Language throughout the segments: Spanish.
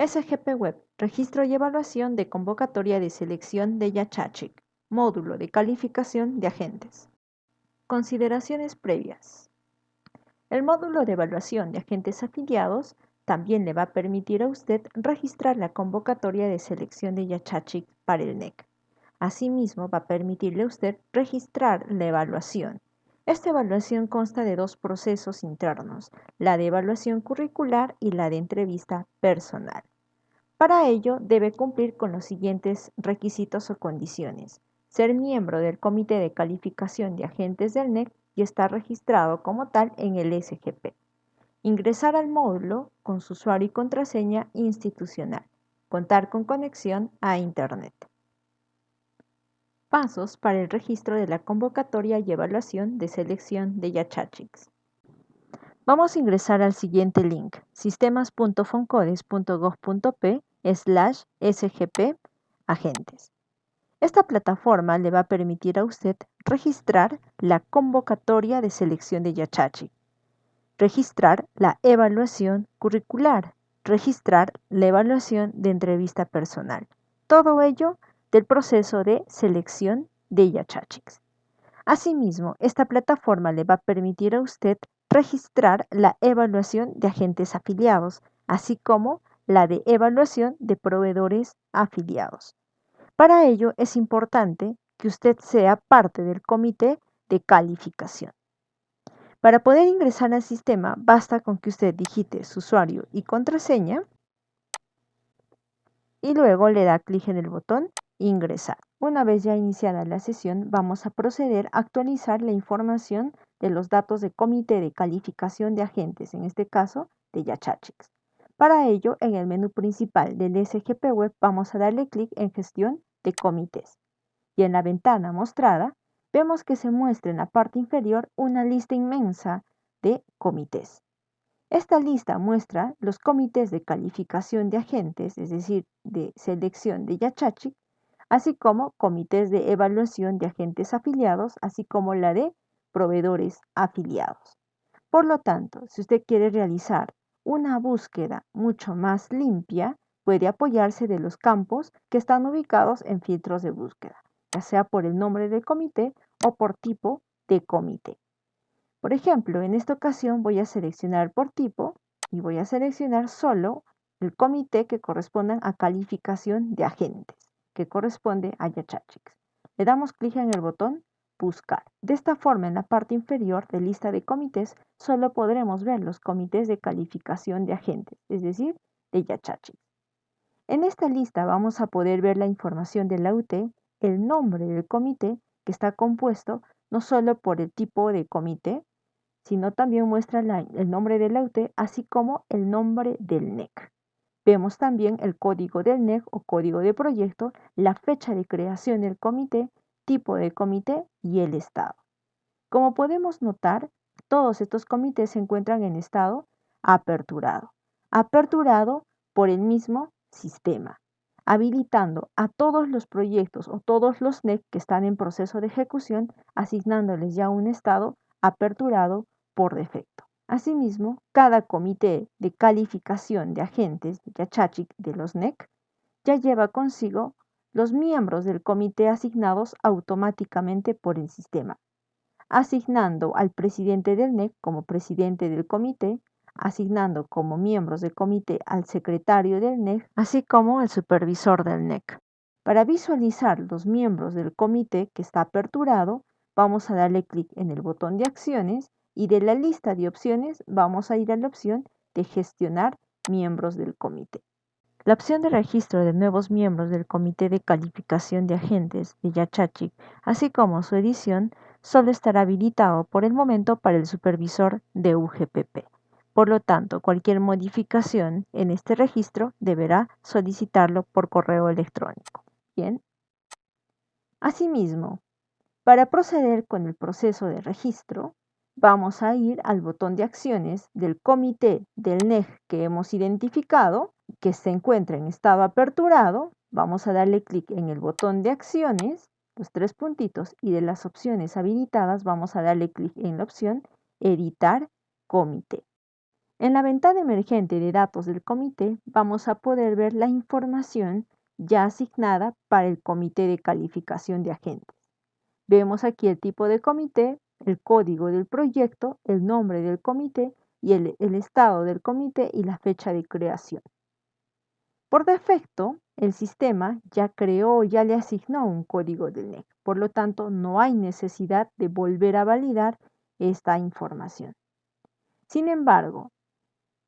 SGP Web, registro y evaluación de convocatoria de selección de Yachachik, módulo de calificación de agentes. Consideraciones previas. El módulo de evaluación de agentes afiliados también le va a permitir a usted registrar la convocatoria de selección de Yachachik para el NEC. Asimismo, va a permitirle a usted registrar la evaluación. Esta evaluación consta de dos procesos internos, la de evaluación curricular y la de entrevista personal. Para ello, debe cumplir con los siguientes requisitos o condiciones: ser miembro del Comité de Calificación de Agentes del NEC y estar registrado como tal en el SGP. Ingresar al módulo con su usuario y contraseña institucional. Contar con conexión a Internet. Pasos para el registro de la convocatoria y evaluación de selección de Yachachiks. Vamos a ingresar al siguiente link: sistemas.foncodes.gov.p/sgp agentes. Esta plataforma le va a permitir a usted registrar la convocatoria de selección de Yachachik, registrar la evaluación curricular, registrar la evaluación de entrevista personal. Todo ello del proceso de selección de Yachachiks. Asimismo, esta plataforma le va a permitir a usted registrar la evaluación de agentes afiliados, así como la de evaluación de proveedores afiliados. Para ello es importante que usted sea parte del comité de calificación. Para poder ingresar al sistema, basta con que usted digite su usuario y contraseña y luego le da clic en el botón Ingresar. Una vez ya iniciada la sesión, vamos a proceder a actualizar la información de los datos de comité de calificación de agentes, en este caso de Yachachiks. Para ello, en el menú principal del SGP Web vamos a darle clic en Gestión de comités. Y en la ventana mostrada, vemos que se muestra en la parte inferior una lista inmensa de comités. Esta lista muestra los comités de calificación de agentes, es decir, de selección de Yachachik, así como comités de evaluación de agentes afiliados, así como la de proveedores afiliados. Por lo tanto, si usted quiere realizar una búsqueda mucho más limpia, puede apoyarse de los campos que están ubicados en filtros de búsqueda, ya sea por el nombre del comité o por tipo de comité. Por ejemplo, en esta ocasión voy a seleccionar por tipo y voy a seleccionar solo el comité que corresponda a calificación de agentes, que corresponde a Yachachiks. Le damos clic en el botón Buscar. De esta forma, en la parte inferior de lista de comités, solo podremos ver los comités de calificación de agentes, es decir, de Yachachiks. En esta lista vamos a poder ver la información de la UT, el nombre del comité, que está compuesto no solo por el tipo de comité, sino también muestra el nombre de la UT, así como el nombre del NEC. Vemos también el código del NEC o código de proyecto, la fecha de creación del comité, tipo de comité y el estado. Como podemos notar, todos estos comités se encuentran en estado aperturado. Aperturado por el mismo sistema, habilitando a todos los proyectos o todos los NEC que están en proceso de ejecución, asignándoles ya un estado aperturado por defecto. Asimismo, cada comité de calificación de agentes de Yachachik de los NEC ya lleva consigo los miembros del comité asignados automáticamente por el sistema, asignando al presidente del NEC como presidente del comité, asignando como miembros del comité al secretario del NEC, así como al supervisor del NEC. Para visualizar los miembros del comité que está aperturado, vamos a darle clic en el botón de acciones y de la lista de opciones vamos a ir a la opción de gestionar miembros del comité. La opción de registro de nuevos miembros del Comité de Calificación de Agentes de Yachachik, así como su edición, solo estará habilitado por el momento para el supervisor de UGPP. Por lo tanto, cualquier modificación en este registro deberá solicitarlo por correo electrónico. Bien. Asimismo, para proceder con el proceso de registro, vamos a ir al botón de acciones del comité del NEC que hemos identificado, que se encuentra en estado aperturado. Vamos a darle clic en el botón de acciones, los tres puntitos, y de las opciones habilitadas vamos a darle clic en la opción editar comité. En la ventana emergente de datos del comité vamos a poder ver la información ya asignada para el comité de calificación de agentes. Vemos aquí el tipo de comité, el código del proyecto, el nombre del comité y el estado del comité y la fecha de creación. Por defecto, el sistema ya creó, ya le asignó un código del NEC, por lo tanto no hay necesidad de volver a validar esta información. Sin embargo,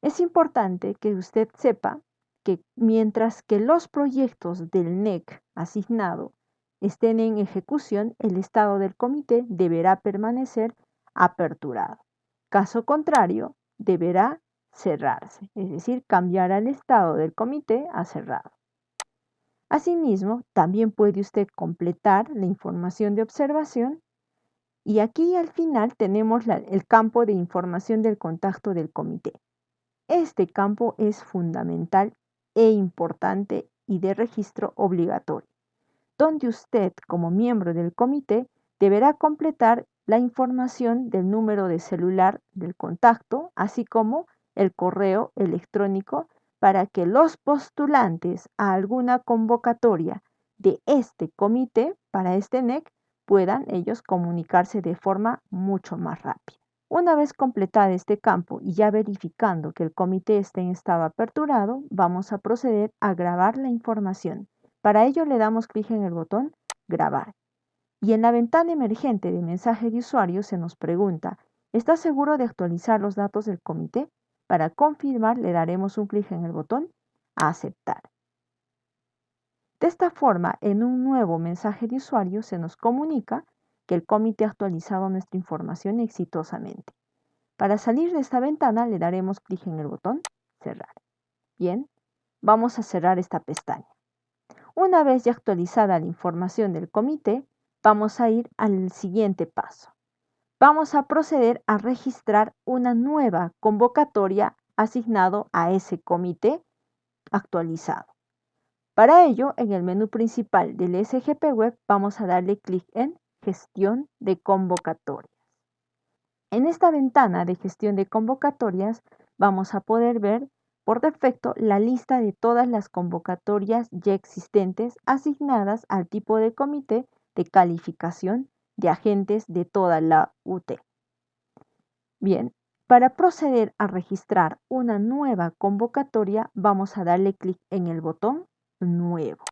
es importante que usted sepa que mientras que los proyectos del NEC asignado estén en ejecución, el estado del comité deberá permanecer aperturado. Caso contrario, deberá cerrarse, es decir, cambiar al estado del comité a cerrado. Asimismo, también puede usted completar la información de observación y aquí al final tenemos el campo de información del contacto del comité. Este campo es fundamental e importante y de registro obligatorio, donde usted como miembro del comité deberá completar la información del número de celular del contacto, así como el correo electrónico para que los postulantes a alguna convocatoria de este comité para este NEC puedan ellos comunicarse de forma mucho más rápida. Una vez completado este campo y ya verificando que el comité está en estado aperturado, vamos a proceder a grabar la información. Para ello le damos clic en el botón Grabar. Y en la ventana emergente de mensaje de usuario se nos pregunta, ¿está seguro de actualizar los datos del comité? Para confirmar le daremos un clic en el botón Aceptar. De esta forma, en un nuevo mensaje de usuario se nos comunica que el comité ha actualizado nuestra información exitosamente. Para salir de esta ventana le daremos clic en el botón Cerrar. Bien, vamos a cerrar esta pestaña. Una vez ya actualizada la información del comité, vamos a ir al siguiente paso. Vamos a proceder a registrar una nueva convocatoria asignado a ese comité actualizado. Para ello, en el menú principal del SGP Web vamos a darle clic en Gestión de convocatorias. En esta ventana de gestión de convocatorias vamos a poder ver por defecto la lista de todas las convocatorias ya existentes asignadas al tipo de comité de calificación de agentes de toda la UT. Bien, para proceder a registrar una nueva convocatoria vamos a darle clic en el botón Nuevo.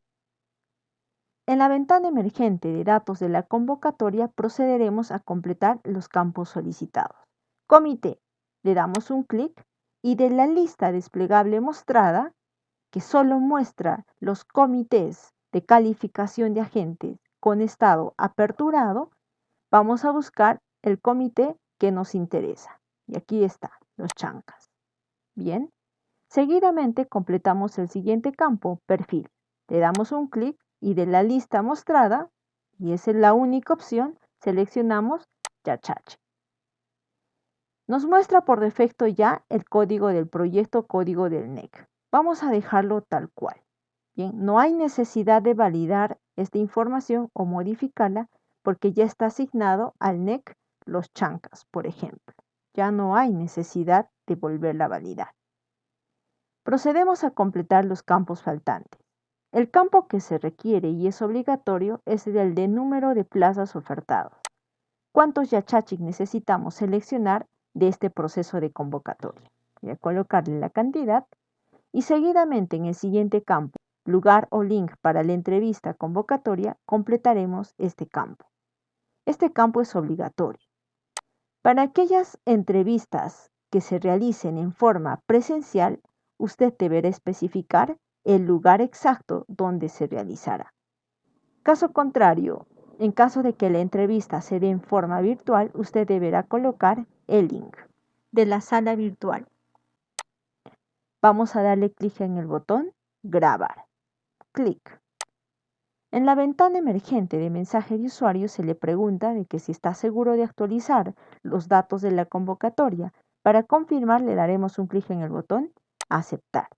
En la ventana emergente de datos de la convocatoria procederemos a completar los campos solicitados. Comité, le damos un clic y de la lista desplegable mostrada, que solo muestra los comités de calificación de agentes con estado aperturado, vamos a buscar el comité que nos interesa. Y aquí está, los chancas. Bien, seguidamente completamos el siguiente campo, perfil. Le damos un clic y de la lista mostrada, y esa es la única opción, seleccionamos Yachache. Nos muestra por defecto ya el código del proyecto, código del NEC. Vamos a dejarlo tal cual. Bien, no hay necesidad de validar esta información o modificarla porque ya está asignado al NEC los chancas, por ejemplo. Ya no hay necesidad de volverla a validar. Procedemos a completar los campos faltantes. El campo que se requiere y es obligatorio es el de número de plazas ofertados. ¿Cuántos yachachik necesitamos seleccionar de este proceso de convocatoria? Voy a colocarle la cantidad y seguidamente en el siguiente campo, lugar o link para la entrevista convocatoria, completaremos este campo. Este campo es obligatorio. Para aquellas entrevistas que se realicen en forma presencial, usted deberá especificar el lugar exacto donde se realizará. Caso contrario, en caso de que la entrevista se dé en forma virtual, usted deberá colocar el link de la sala virtual. Vamos a darle clic en el botón Grabar. Clic. En la ventana emergente de mensaje de usuario se le pregunta de que si está seguro de actualizar los datos de la convocatoria. Para confirmar le daremos un clic en el botón Aceptar.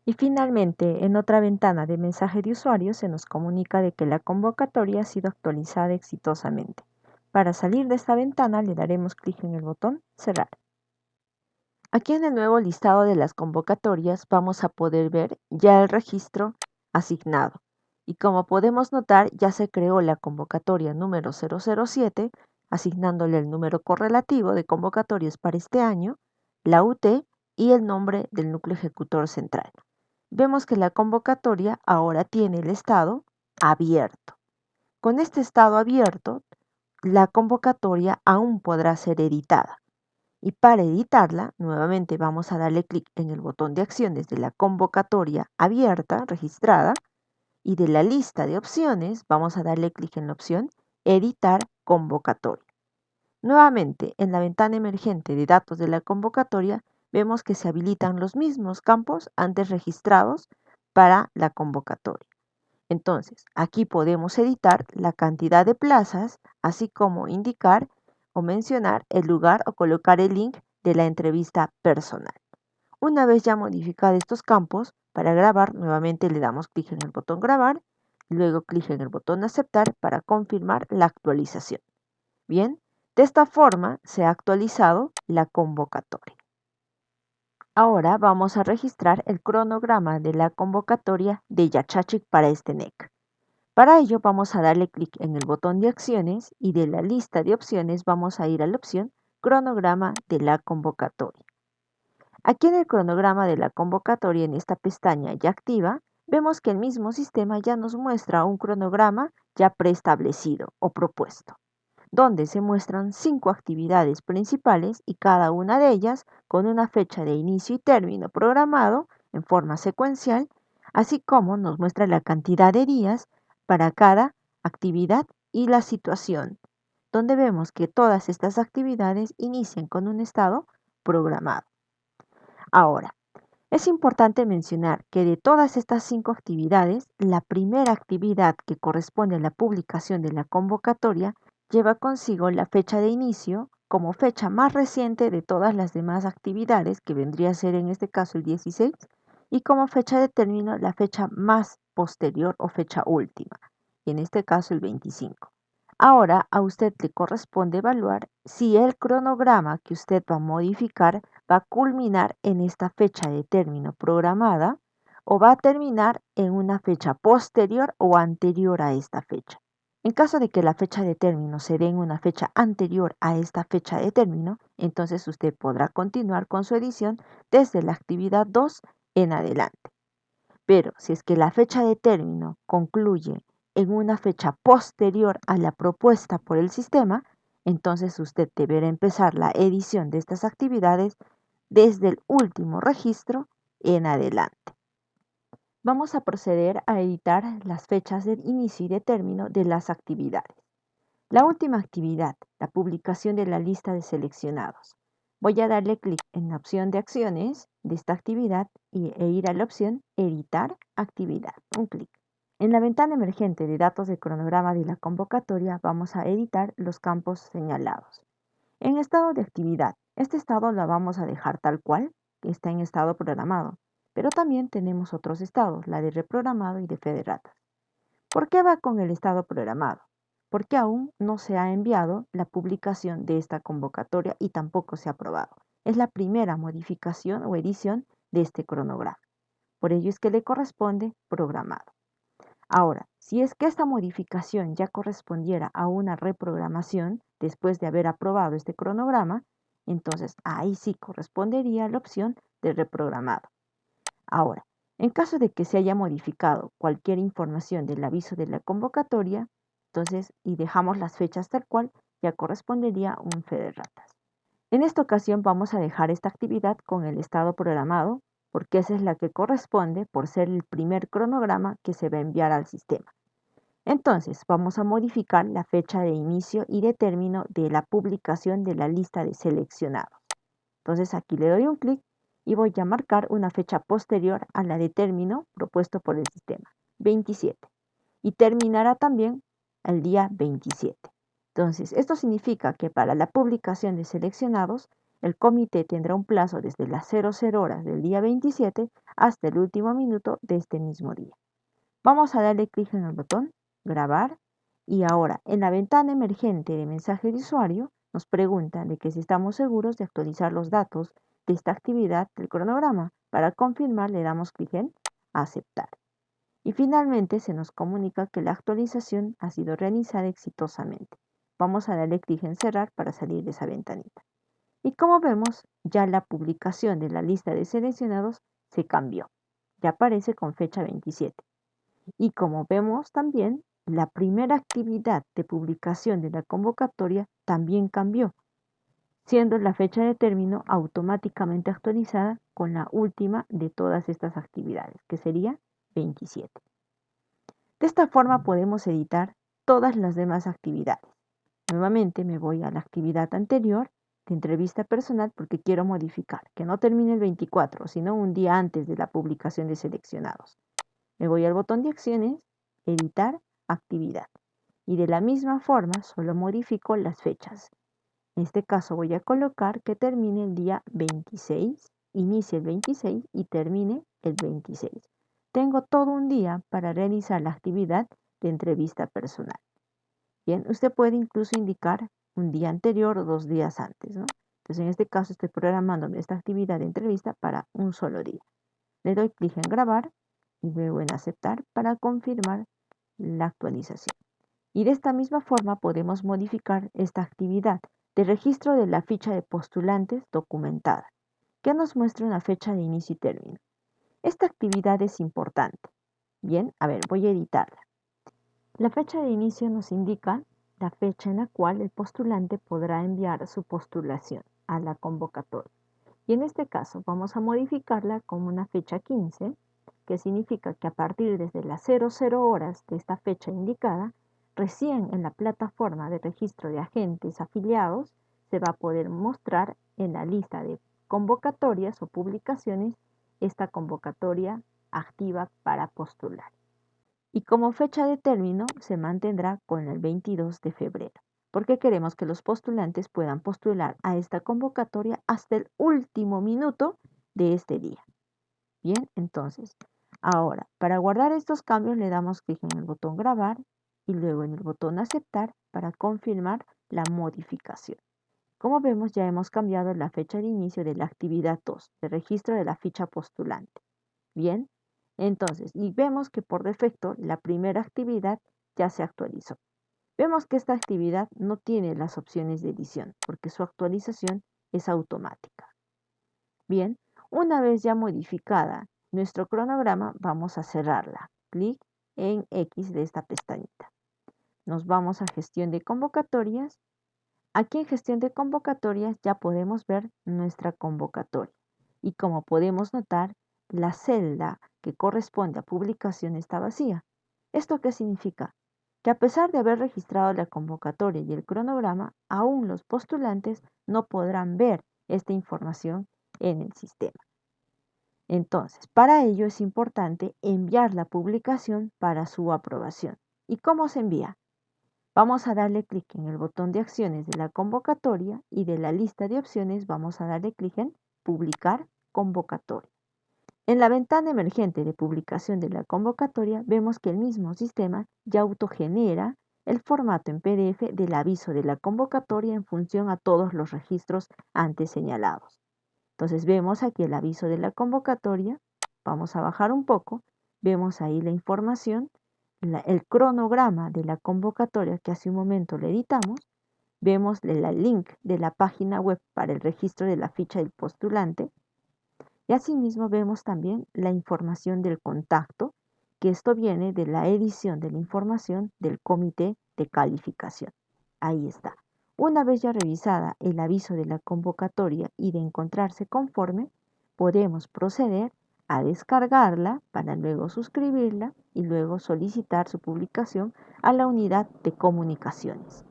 Y finalmente, en otra ventana de mensaje de usuario se nos comunica de que la convocatoria ha sido actualizada exitosamente. Para salir de esta ventana le daremos clic en el botón Cerrar. Aquí en el nuevo listado de las convocatorias vamos a poder ver ya el registro asignado. Y como podemos notar, ya se creó la convocatoria número 007, asignándole el número correlativo de convocatorias para este año, la UT y el nombre del núcleo ejecutor central. Vemos que la convocatoria ahora tiene el estado abierto. Con este estado abierto, la convocatoria aún podrá ser editada. Y para editarla, nuevamente vamos a darle clic en el botón de acciones de la convocatoria abierta, registrada, y de la lista de opciones vamos a darle clic en la opción Editar convocatoria. Nuevamente, en la ventana emergente de datos de la convocatoria, vemos que se habilitan los mismos campos antes registrados para la convocatoria. Entonces, aquí podemos editar la cantidad de plazas, así como indicar o mencionar el lugar o colocar el link de la entrevista personal. Una vez ya modificados estos campos, para grabar nuevamente le damos clic en el botón grabar, luego clic en el botón aceptar para confirmar la actualización. Bien, de esta forma se ha actualizado la convocatoria. Ahora vamos a registrar el cronograma de la convocatoria de Yachachik para este NEC. Para ello vamos a darle clic en el botón de acciones y de la lista de opciones vamos a ir a la opción cronograma de la convocatoria. Aquí en el cronograma de la convocatoria, en esta pestaña ya activa, vemos que el mismo sistema ya nos muestra un cronograma ya preestablecido o propuesto, donde se muestran 5 actividades principales y cada una de ellas con una fecha de inicio y término programado en forma secuencial, así como nos muestra la cantidad de días para cada actividad y la situación, donde vemos que todas estas actividades inician con un estado programado. Ahora, es importante mencionar que de todas estas 5 actividades, la primera actividad que corresponde a la publicación de la convocatoria lleva consigo la fecha de inicio como fecha más reciente de todas las demás actividades, que vendría a ser en este caso el 16, y como fecha de término la fecha más posterior o fecha última, y en este caso el 25. Ahora a usted le corresponde evaluar si el cronograma que usted va a modificar va a culminar en esta fecha de término programada o va a terminar en una fecha posterior o anterior a esta fecha. En caso de que la fecha de término se dé en una fecha anterior a esta fecha de término, entonces usted podrá continuar con su edición desde la actividad 2 en adelante. Pero si es que la fecha de término concluye en una fecha posterior a la propuesta por el sistema, entonces usted deberá empezar la edición de estas actividades desde el último registro en adelante. Vamos a proceder a editar las fechas de inicio y de término de las actividades. La última actividad, la publicación de la lista de seleccionados. Voy a darle clic en la opción de acciones de esta actividad e ir a la opción Editar actividad. Un clic. En la ventana emergente de datos de cronograma de la convocatoria vamos a editar los campos señalados. En estado de actividad, este estado lo vamos a dejar tal cual, que está en estado programado, pero también tenemos otros estados, la de reprogramado y de fe de ratas. ¿Por qué va con el estado programado? Porque aún no se ha enviado la publicación de esta convocatoria y tampoco se ha aprobado. Es la primera modificación o edición de este cronograma. Por ello es que le corresponde programado. Ahora, si es que esta modificación ya correspondiera a una reprogramación después de haber aprobado este cronograma, entonces ahí sí correspondería la opción de reprogramado. Ahora, en caso de que se haya modificado cualquier información del aviso de la convocatoria, entonces, y dejamos las fechas tal cual, ya correspondería un fe de ratas. En esta ocasión vamos a dejar esta actividad con el estado programado, porque esa es la que corresponde por ser el primer cronograma que se va a enviar al sistema. Entonces, vamos a modificar la fecha de inicio y de término de la publicación de la lista de seleccionados. Entonces, aquí le doy un clic y voy a marcar una fecha posterior a la de término propuesto por el sistema, 27. Y terminará también el día 27. Entonces, esto significa que para la publicación de seleccionados, el comité tendrá un plazo desde las 00 horas del día 27 hasta el último minuto de este mismo día. Vamos a darle clic en el botón grabar y ahora en la ventana emergente de mensaje de usuario nos pregunta de que si estamos seguros de actualizar los datos de esta actividad del cronograma. Para confirmar le damos clic en aceptar. Y finalmente se nos comunica que la actualización ha sido realizada exitosamente. Vamos a darle clic en cerrar para salir de esa ventanita. Y como vemos, ya la publicación de la lista de seleccionados se cambió. Ya aparece con fecha 27. Y como vemos también, la primera actividad de publicación de la convocatoria también cambió, siendo la fecha de término automáticamente actualizada con la última de todas estas actividades, que sería 27. De esta forma podemos editar todas las demás actividades. Nuevamente me voy a la actividad anterior de entrevista personal porque quiero modificar, que no termine el 24, sino un día antes de la publicación de seleccionados. Me voy al botón de acciones, editar actividad. Y de la misma forma solo modifico las fechas. En este caso voy a colocar que termine el día 26, inicie el 26 y termine el 26. Tengo todo un día para realizar la actividad de entrevista personal. Bien, usted puede incluso indicar un día anterior o 2 días antes, ¿no? Entonces, en este caso estoy programando esta actividad de entrevista para un solo día. Le doy clic en grabar y luego en aceptar para confirmar la actualización. Y de esta misma forma podemos modificar esta actividad de registro de la ficha de postulantes documentada, que nos muestra una fecha de inicio y término. Esta actividad es importante. Bien, a ver, voy a editarla. La fecha de inicio nos indica la fecha en la cual el postulante podrá enviar su postulación a la convocatoria. Y en este caso vamos a modificarla como una fecha 15, que significa que a partir desde las 00 horas de esta fecha indicada, recién en la plataforma de registro de agentes afiliados se va a poder mostrar en la lista de convocatorias o publicaciones esta convocatoria activa para postular. Y como fecha de término se mantendrá con el 22 de febrero, porque queremos que los postulantes puedan postular a esta convocatoria hasta el último minuto de este día. Bien, entonces, ahora, para guardar estos cambios le damos clic en el botón grabar y luego en el botón aceptar para confirmar la modificación. Como vemos, ya hemos cambiado la fecha de inicio de la actividad 2, de registro de la ficha postulante. Bien, entonces, y vemos que por defecto la primera actividad ya se actualizó. Vemos que esta actividad no tiene las opciones de edición porque su actualización es automática. Bien, una vez ya modificada nuestro cronograma, vamos a cerrarla. Clic en X de esta pestañita. Nos vamos a gestión de convocatorias. Aquí en gestión de convocatorias ya podemos ver nuestra convocatoria. Y como podemos notar, la celda que corresponde a publicación está vacía. ¿Esto qué significa? Que a pesar de haber registrado la convocatoria y el cronograma, aún los postulantes no podrán ver esta información en el sistema. Entonces, para ello es importante enviar la publicación para su aprobación. ¿Y cómo se envía? Vamos a darle clic en el botón de acciones de la convocatoria y de la lista de opciones vamos a darle clic en Publicar convocatoria. En la ventana emergente de publicación de la convocatoria vemos que el mismo sistema ya autogenera el formato en PDF del aviso de la convocatoria en función a todos los registros antes señalados. Entonces vemos aquí el aviso de la convocatoria, vamos a bajar un poco, vemos ahí la información, el cronograma de la convocatoria que hace un momento le editamos, vemos el link de la página web para el registro de la ficha del postulante y asimismo vemos también la información del contacto, que esto viene de la edición de la información del comité de calificación. Ahí está. Una vez ya revisada el aviso de la convocatoria y de encontrarse conforme, podemos proceder a descargarla para luego suscribirla y luego solicitar su publicación a la unidad de comunicaciones.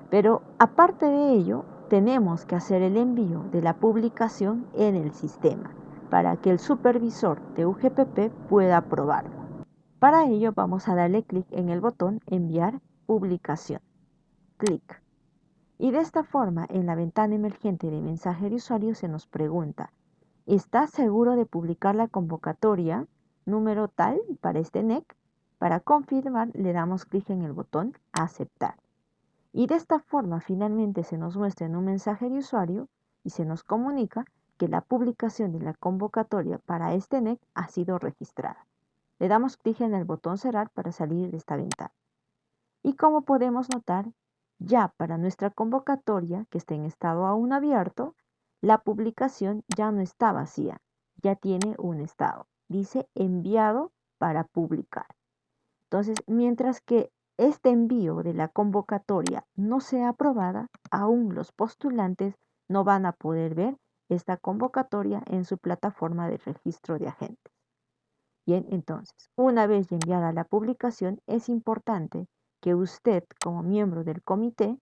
Pero aparte de ello, tenemos que hacer el envío de la publicación en el sistema para que el supervisor de UGPP pueda aprobarlo. Para ello vamos a darle clic en el botón Enviar publicación. Clic. Y de esta forma, en la ventana emergente de mensaje de usuario se nos pregunta, ¿estás seguro de publicar la convocatoria número tal para este NEC? Para confirmar, le damos clic en el botón Aceptar. Y de esta forma finalmente se nos muestra en un mensaje de usuario y se nos comunica que la publicación de la convocatoria para este NEC ha sido registrada. Le damos clic en el botón cerrar para salir de esta ventana. Y como podemos notar, ya para nuestra convocatoria, que está en estado aún abierto, la publicación ya no está vacía, ya tiene un estado. Dice enviado para publicar. Entonces, mientras que este envío de la convocatoria no sea aprobada, aún los postulantes no van a poder ver esta convocatoria en su plataforma de registro de agentes. Bien, entonces, una vez enviada la publicación, es importante que usted, como miembro del comité,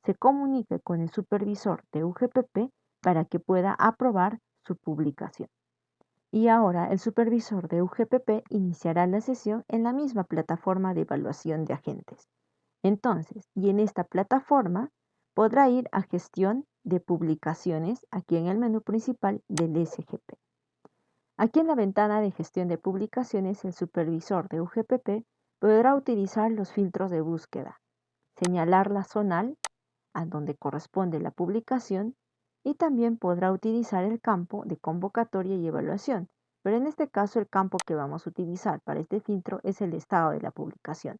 se comunique con el supervisor de UGPP para que pueda aprobar su publicación. Y ahora el supervisor de UGPP iniciará la sesión en la misma plataforma de evaluación de agentes. Entonces, y en esta plataforma podrá ir a gestión de publicaciones aquí en el menú principal del SGP. Aquí en la ventana de gestión de publicaciones, el supervisor de UGPP podrá utilizar los filtros de búsqueda, señalar la zonal a donde corresponde la publicación y también podrá utilizar el campo de convocatoria y evaluación, pero en este caso el campo que vamos a utilizar para este filtro es el estado de la publicación.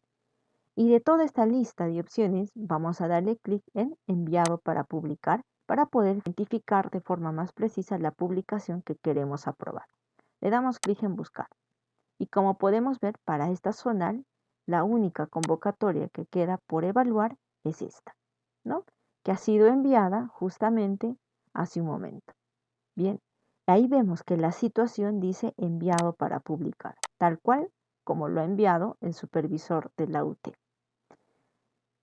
Y de toda esta lista de opciones vamos a darle clic en enviado para publicar para poder identificar de forma más precisa la publicación que queremos aprobar. Le damos clic en buscar. Y como podemos ver, para esta zonal, la única convocatoria que queda por evaluar es esta, ¿no? Que ha sido enviada justamente hace un momento. Bien, ahí vemos que la situación dice enviado para publicar, tal cual como lo ha enviado el supervisor de la UT.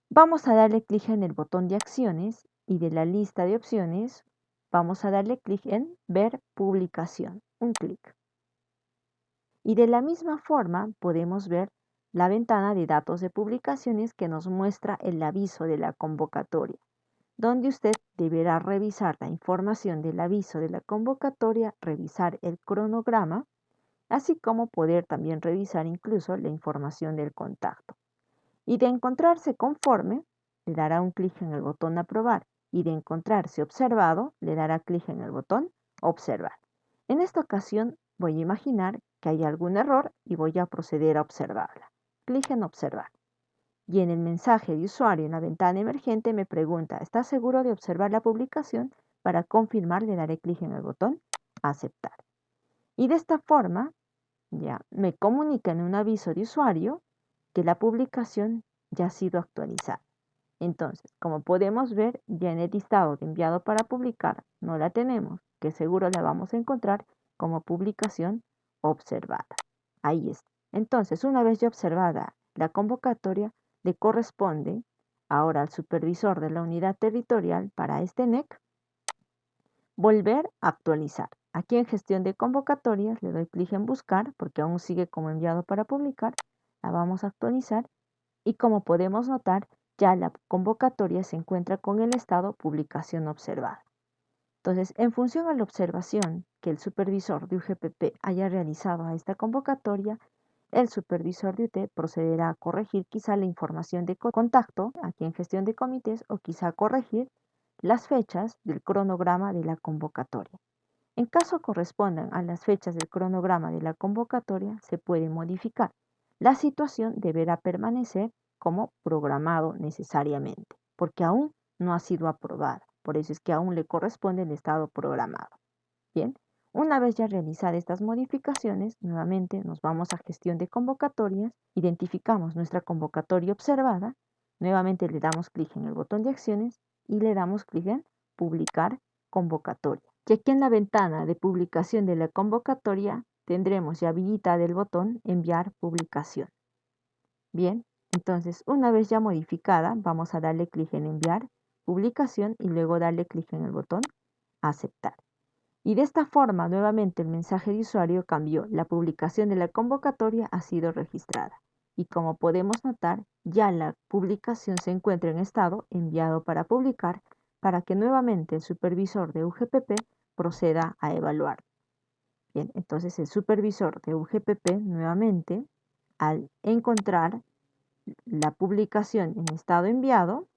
Vamos a darle clic en el botón de acciones y de la lista de opciones vamos a darle clic en ver publicación, un clic. Y de la misma forma podemos ver la ventana de datos de publicaciones que nos muestra el aviso de la convocatoria, donde usted deberá revisar la información del aviso de la convocatoria, revisar el cronograma, así como poder también revisar incluso la información del contacto. Y de encontrarse conforme, le dará un clic en el botón aprobar y de encontrarse observado, le dará clic en el botón observar. En esta ocasión voy a imaginar que hay algún error y voy a proceder a observarla. Clic en observar. Y en el mensaje de usuario en la ventana emergente me pregunta, ¿está seguro de observar la publicación? Para confirmar le daré clic en el botón aceptar. Y de esta forma ya me comunica en un aviso de usuario que la publicación ya ha sido actualizada. Entonces, como podemos ver, ya en el listado de enviado para publicar no la tenemos, que seguro la vamos a encontrar como publicación observada. Ahí está. Entonces, una vez ya observada la convocatoria, le corresponde ahora al supervisor de la unidad territorial para este NEC volver a actualizar. Aquí en gestión de convocatorias le doy clic en buscar porque aún sigue como enviado para publicar. La vamos a actualizar y como podemos notar ya la convocatoria se encuentra con el estado publicación observada. Entonces, en función a la observación que el supervisor de UGPP haya realizado a esta convocatoria, el supervisor de UT procederá a corregir quizá la información de contacto aquí en gestión de comités o quizá corregir las fechas del cronograma de la convocatoria. En caso correspondan a las fechas del cronograma de la convocatoria, se puede modificar. La situación deberá permanecer como programado necesariamente, porque aún no ha sido aprobada. Por eso es que aún le corresponde el estado programado. Bien, una vez ya realizadas estas modificaciones, nuevamente nos vamos a gestión de convocatorias, identificamos nuestra convocatoria observada, nuevamente le damos clic en el botón de acciones y le damos clic en publicar convocatoria. Y aquí en la ventana de publicación de la convocatoria tendremos ya habilitado el botón enviar publicación. Bien, entonces una vez ya modificada, vamos a darle clic en enviar publicación y luego darle clic en el botón aceptar. Y de esta forma, nuevamente el mensaje de usuario cambió. La publicación de la convocatoria ha sido registrada. Y como podemos notar, ya la publicación se encuentra en estado enviado para publicar para que nuevamente el supervisor de UGPP proceda a evaluar. Bien, entonces el supervisor de UGPP nuevamente, al encontrar la publicación en estado enviado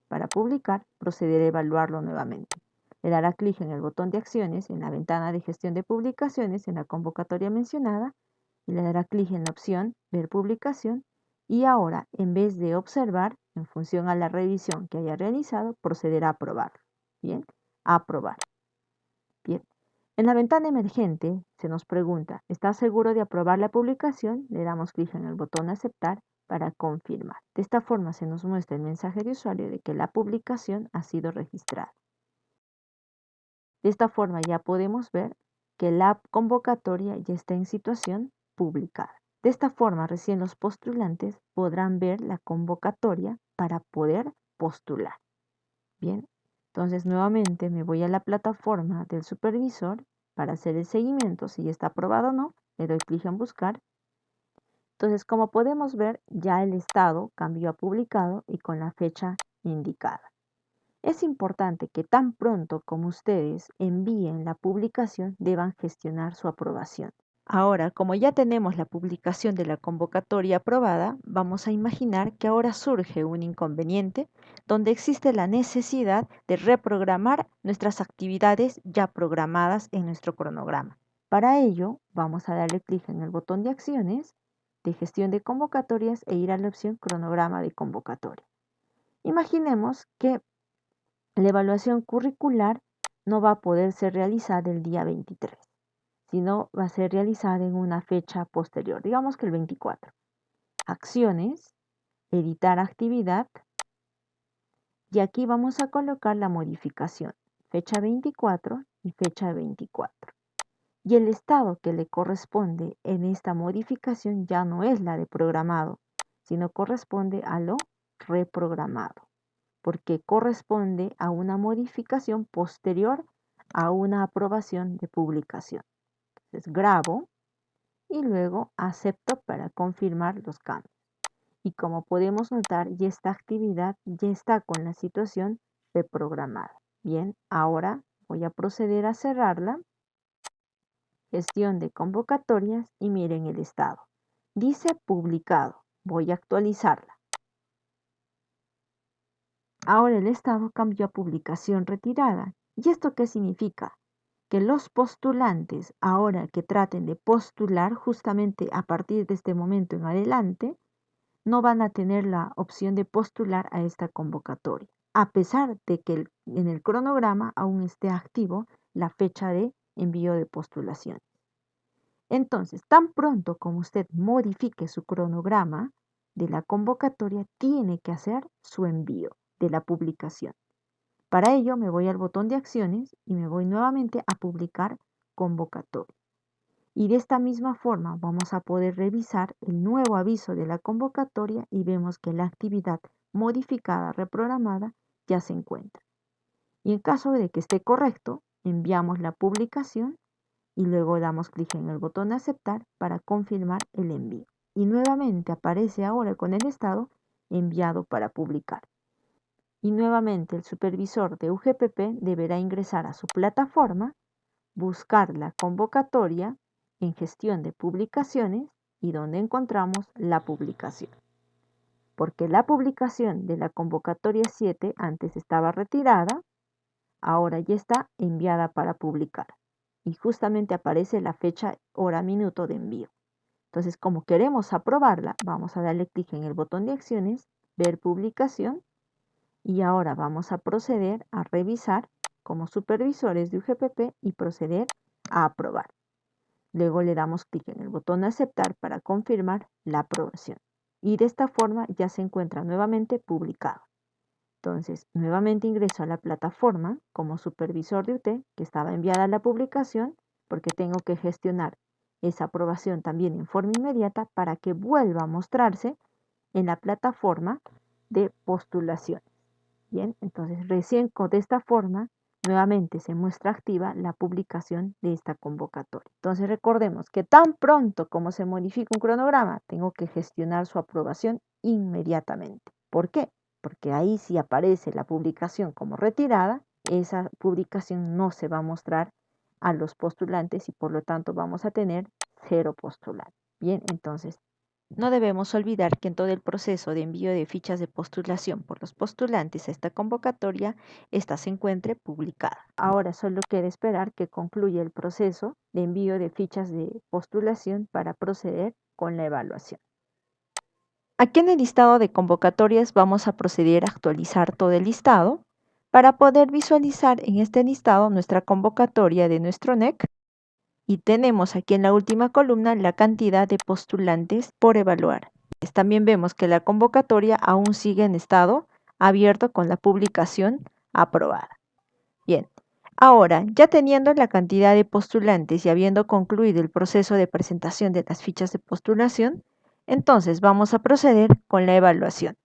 para publicar, procederá a evaluarlo nuevamente. Le dará clic en el botón de acciones en la ventana de gestión de publicaciones en la convocatoria mencionada y le dará clic en la opción Ver publicación y ahora, en vez de observar, en función a la revisión que haya realizado, procederá a aprobar. Bien, a aprobar. Bien. En la ventana emergente se nos pregunta, ¿está seguro de aprobar la publicación? Le damos clic en el botón Aceptar para confirmar. De esta forma se nos muestra el mensaje de usuario de que la publicación ha sido registrada. De esta forma ya podemos ver que la convocatoria ya está en situación publicada. De esta forma recién los postulantes podrán ver la convocatoria para poder postular. Bien, entonces nuevamente me voy a la plataforma del supervisor para hacer el seguimiento, si ya está aprobado o no, le doy clic en buscar. Entonces, como podemos ver, ya el estado cambió a publicado y con la fecha indicada. Es importante que tan pronto como ustedes envíen la publicación deban gestionar su aprobación. Ahora, como ya tenemos la publicación de la convocatoria aprobada, vamos a imaginar que ahora surge un inconveniente donde existe la necesidad de reprogramar nuestras actividades ya programadas en nuestro cronograma. Para ello, vamos a darle clic en el botón de acciones de gestión de convocatorias e ir a la opción cronograma de convocatoria. Imaginemos que la evaluación curricular no va a poder ser realizada el día 23, sino va a ser realizada en una fecha posterior, digamos que el 24. Acciones, editar actividad, y aquí vamos a colocar la modificación, fecha 24 y fecha 24. Y el estado que le corresponde en esta modificación ya no es la de programado, sino corresponde a lo reprogramado, porque corresponde a una modificación posterior a una aprobación de publicación. Entonces grabo y luego acepto para confirmar los cambios. Y como podemos notar, ya esta actividad ya está con la situación reprogramada. Bien, ahora voy a proceder a cerrarla. Gestión de convocatorias y miren el estado. Dice publicado. Voy a actualizarla. Ahora el estado cambió a publicación retirada. ¿Y esto qué significa? Que los postulantes, ahora que traten de postular justamente a partir de este momento en adelante, no van a tener la opción de postular a esta convocatoria, a pesar de que en el cronograma aún esté activo la fecha de envío de postulación. Entonces, tan pronto como usted modifique su cronograma de la convocatoria, tiene que hacer su envío de la publicación. Para ello me voy al botón de acciones y me voy nuevamente a publicar convocatoria. Y de esta misma forma vamos a poder revisar el nuevo aviso de la convocatoria y vemos que la actividad modificada, reprogramada, ya se encuentra. Y en caso de que esté correcto, enviamos la publicación y luego damos clic en el botón de aceptar para confirmar el envío. Y nuevamente aparece ahora con el estado enviado para publicar. Y nuevamente el supervisor de UGPP deberá ingresar a su plataforma, buscar la convocatoria en gestión de publicaciones y donde encontramos la publicación. Porque la publicación de la convocatoria 7 antes estaba retirada, ahora ya está enviada para publicar. Y justamente aparece la fecha, hora, minuto de envío. Entonces, como queremos aprobarla, vamos a darle clic en el botón de acciones, ver publicación, y ahora vamos a proceder a revisar como supervisores de UGPP y proceder a aprobar. Luego le damos clic en el botón aceptar para confirmar la aprobación. Y de esta forma ya se encuentra nuevamente publicado. Entonces, nuevamente ingreso a la plataforma como supervisor de UT, que estaba enviada la publicación, porque tengo que gestionar esa aprobación también en forma inmediata para que vuelva a mostrarse en la plataforma de postulación. Bien, entonces recién de esta forma nuevamente se muestra activa la publicación de esta convocatoria. Entonces recordemos que tan pronto como se modifica un cronograma, tengo que gestionar su aprobación inmediatamente. ¿Por qué? Porque ahí si aparece la publicación como retirada, esa publicación no se va a mostrar a los postulantes y por lo tanto vamos a tener 0 postulantes. Bien, entonces No debemos olvidar que en todo el proceso de envío de fichas de postulación por los postulantes a esta convocatoria, ésta se encuentre publicada. Ahora solo queda esperar que concluya el proceso de envío de fichas de postulación para proceder con la evaluación. Aquí en el listado de convocatorias vamos a proceder a actualizar todo el listado para poder visualizar en este listado nuestra convocatoria de nuestro NEC. Y tenemos aquí en la última columna la cantidad de postulantes por evaluar. También vemos que la convocatoria aún sigue en estado abierto con la publicación aprobada. Bien, ahora ya teniendo la cantidad de postulantes y habiendo concluido el proceso de presentación de las fichas de postulación, entonces vamos a proceder con la evaluación.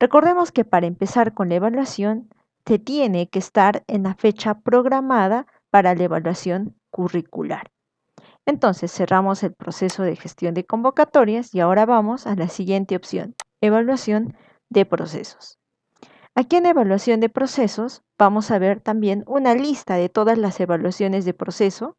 Recordemos que para empezar con la evaluación se tiene que estar en la fecha programada para la evaluación curricular. Entonces cerramos el proceso de gestión de convocatorias y ahora vamos a la siguiente opción, evaluación de procesos. Aquí en evaluación de procesos vamos a ver también una lista de todas las evaluaciones de proceso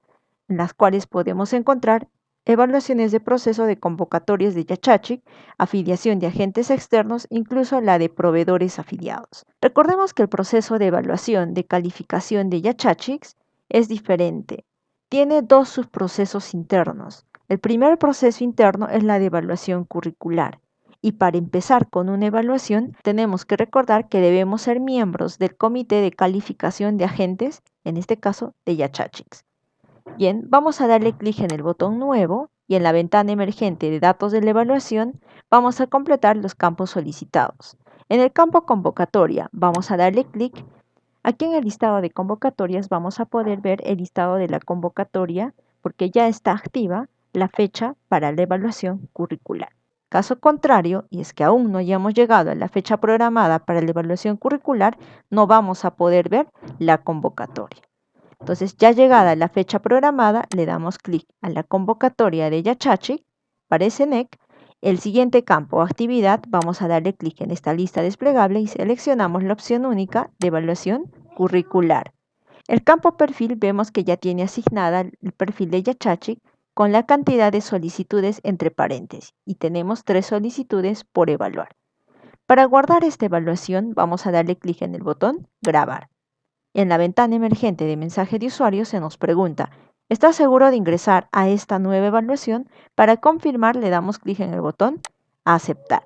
en las cuales podemos encontrar evaluaciones de proceso de convocatorias de Yachachic, afiliación de agentes externos, incluso la de proveedores afiliados. Recordemos que el proceso de evaluación de calificación de Yachachic es diferente. Tiene dos subprocesos internos. El primer proceso interno es la de evaluación curricular. Y para empezar con una evaluación, tenemos que recordar que debemos ser miembros del Comité de Calificación de Agentes, en este caso de Yachachic. Bien, vamos a darle clic en el botón Nuevo y en la ventana emergente de datos de la evaluación vamos a completar los campos solicitados. En el campo Convocatoria vamos a darle clic. Aquí en el listado de convocatorias vamos a poder ver el listado de la convocatoria porque ya está activa la fecha para la evaluación curricular. Caso contrario, y es que aún no hayamos llegado a la fecha programada para la evaluación curricular, no vamos a poder ver la convocatoria. Entonces, ya llegada la fecha programada, le damos clic a la convocatoria de Yachachic para ese NEC. El siguiente campo o actividad, vamos a darle clic en esta lista desplegable y seleccionamos la opción única de evaluación curricular. El campo perfil vemos que ya tiene asignada el perfil de Yachachic con la cantidad de solicitudes entre paréntesis y tenemos 3 solicitudes por evaluar. Para guardar esta evaluación, vamos a darle clic en el botón Grabar. En la ventana emergente de mensaje de usuario se nos pregunta, ¿estás seguro de ingresar a esta nueva evaluación? Para confirmar le damos clic en el botón Aceptar.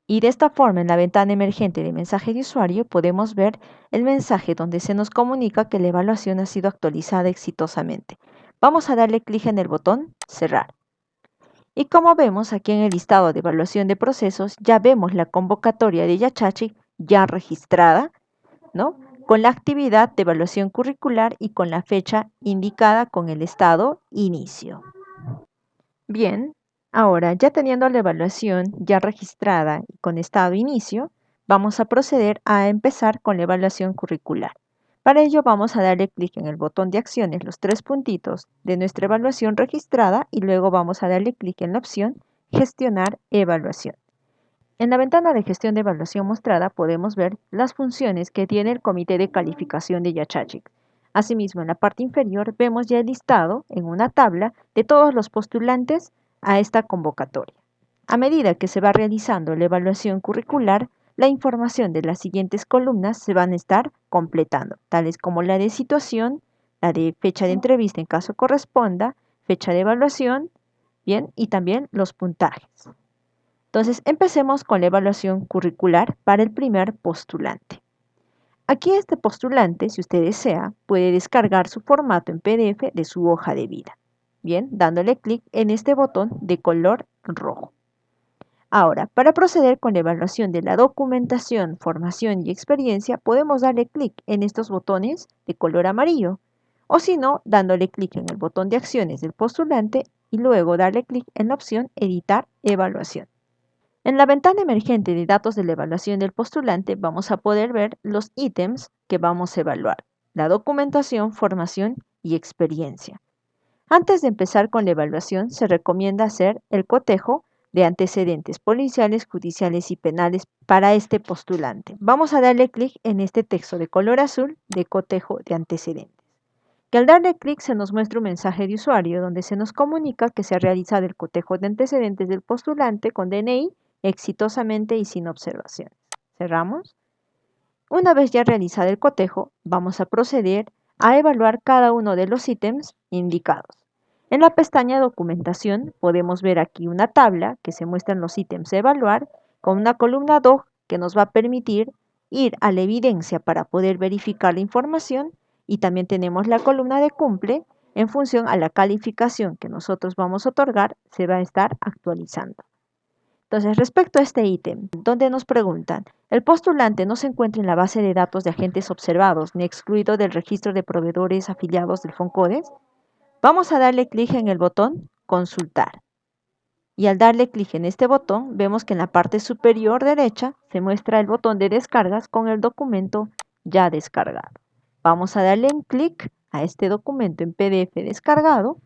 Y de esta forma en la ventana emergente de mensaje de usuario podemos ver el mensaje donde se nos comunica que la evaluación ha sido actualizada exitosamente. Vamos a darle clic en el botón Cerrar. Y como vemos aquí en el listado de evaluación de procesos, ya vemos la convocatoria de Yachachic ya registrada, ¿no? Con la actividad de evaluación curricular y con la fecha indicada con el estado inicio. Bien, ahora ya teniendo la evaluación ya registrada y con estado inicio, vamos a proceder a empezar con la evaluación curricular. Para ello vamos a darle clic en el botón de acciones, los 3 puntitos de nuestra evaluación registrada y luego vamos a darle clic en la opción Gestionar evaluación. En la ventana de gestión de evaluación mostrada podemos ver las funciones que tiene el Comité de Calificación de Yachachic. Asimismo, en la parte inferior vemos ya el listado en una tabla de todos los postulantes a esta convocatoria. A medida que se va realizando la evaluación curricular, la información de las siguientes columnas se van a estar completando, tales como la de situación, la de fecha de entrevista en caso corresponda, fecha de evaluación, bien, y también los puntajes. Entonces, empecemos con la evaluación curricular para el primer postulante. Aquí este postulante, si usted desea, puede descargar su formato en PDF de su hoja de vida. Bien, dándole clic en este botón de color rojo. Ahora, para proceder con la evaluación de la documentación, formación y experiencia, podemos darle clic en estos botones de color amarillo, o si no, dándole clic en el botón de acciones del postulante y luego darle clic en la opción Editar evaluación. En la ventana emergente de datos de la evaluación del postulante vamos a poder ver los ítems que vamos a evaluar, la documentación, formación y experiencia. Antes de empezar con la evaluación, se recomienda hacer el cotejo de antecedentes policiales, judiciales y penales para este postulante. Vamos a darle clic en este texto de color azul de cotejo de antecedentes. que al darle clic se nos muestra un mensaje de usuario donde se nos comunica que se ha realizado el cotejo de antecedentes del postulante con DNI exitosamente y sin observaciones. Cerramos. Una vez ya realizado el cotejo, vamos a proceder a evaluar cada uno de los ítems indicados. En la pestaña Documentación podemos ver aquí una tabla que se muestran los ítems a evaluar con una columna DOC que nos va a permitir ir a la evidencia para poder verificar la información, y también tenemos la columna de cumple. En función a la calificación que nosotros vamos a otorgar, se va a estar actualizando. Entonces, respecto a este ítem, donde nos preguntan, el postulante no se encuentra en la base de datos de agentes observados ni excluido del registro de proveedores afiliados del FONCODES, vamos a darle clic en el botón Consultar. Y al darle clic en este botón, vemos que en la parte superior derecha se muestra el botón de descargas con el documento ya descargado. Vamos a darle un clic a este documento en PDF descargado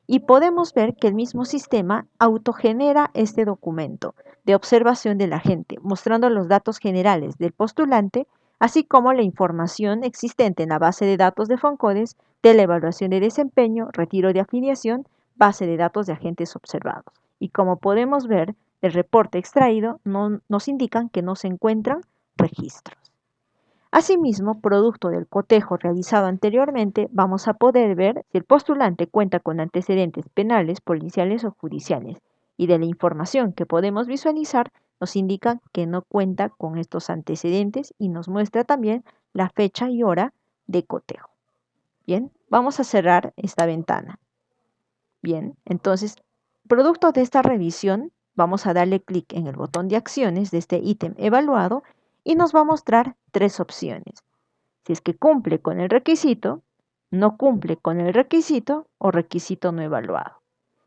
y podemos ver que el mismo sistema autogenera este documento de observación del agente, mostrando los datos generales del postulante, así como la información existente en la base de datos de FONCODES de la evaluación de desempeño, retiro de afiliación, base de datos de agentes observados. Y como podemos ver, el reporte extraído nos indican que no se encuentran registros. Asimismo, producto del cotejo realizado anteriormente, vamos a poder ver si el postulante cuenta con antecedentes penales, policiales o judiciales, y de la información que podemos visualizar nos indica que no cuenta con estos antecedentes y nos muestra también la fecha y hora de cotejo. Bien, vamos a cerrar esta ventana. Bien, entonces, producto de esta revisión, vamos a darle clic en el botón de acciones de este ítem evaluado y nos va a mostrar tres opciones. Si es que cumple con el requisito, no cumple con el requisito o requisito no evaluado.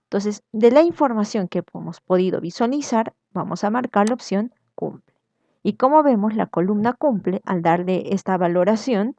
Entonces, de la información que hemos podido visualizar, vamos a marcar la opción cumple. Y como vemos, la columna cumple, al darle esta valoración,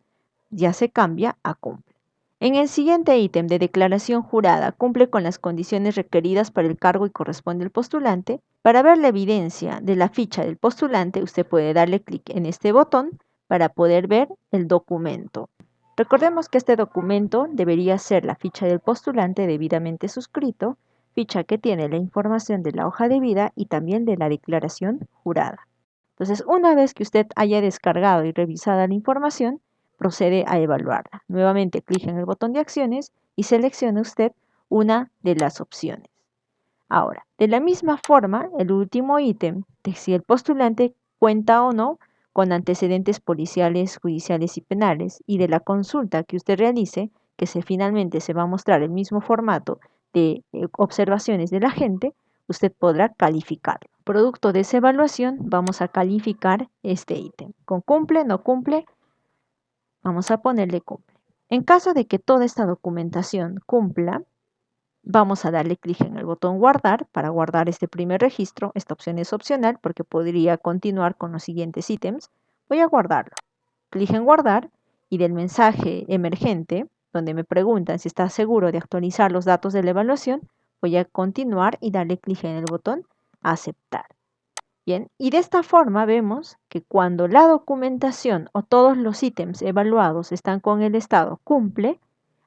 ya se cambia a cumple. En el siguiente ítem de declaración jurada, cumple con las condiciones requeridas para el cargo y corresponde al postulante. Para ver la evidencia de la ficha del postulante, usted puede darle clic en este botón para poder ver el documento. Recordemos que este documento debería ser la ficha del postulante debidamente suscrito, ficha que tiene la información de la hoja de vida y también de la declaración jurada. Entonces, una vez que usted haya descargado y revisado la información, procede a evaluarla. Nuevamente, clic en el botón de acciones y seleccione usted una de las opciones. Ahora, de la misma forma, el último ítem de si el postulante cuenta o no con antecedentes policiales, judiciales y penales, y de la consulta que usted realice, que finalmente se va a mostrar el mismo formato de observaciones del agente, usted podrá calificarlo. Producto de esa evaluación, vamos a calificar este ítem. Con cumple, no cumple, vamos a ponerle cumple. En caso de que toda esta documentación cumpla, vamos a darle clic en el botón guardar para guardar este primer registro. Esta opción es opcional porque podría continuar con los siguientes ítems. Voy a guardarlo. Clic en guardar y del mensaje emergente, donde me preguntan si está seguro de actualizar los datos de la evaluación, voy a continuar y darle clic en el botón aceptar. Bien, y de esta forma vemos que cuando la documentación o todos los ítems evaluados están con el estado cumple,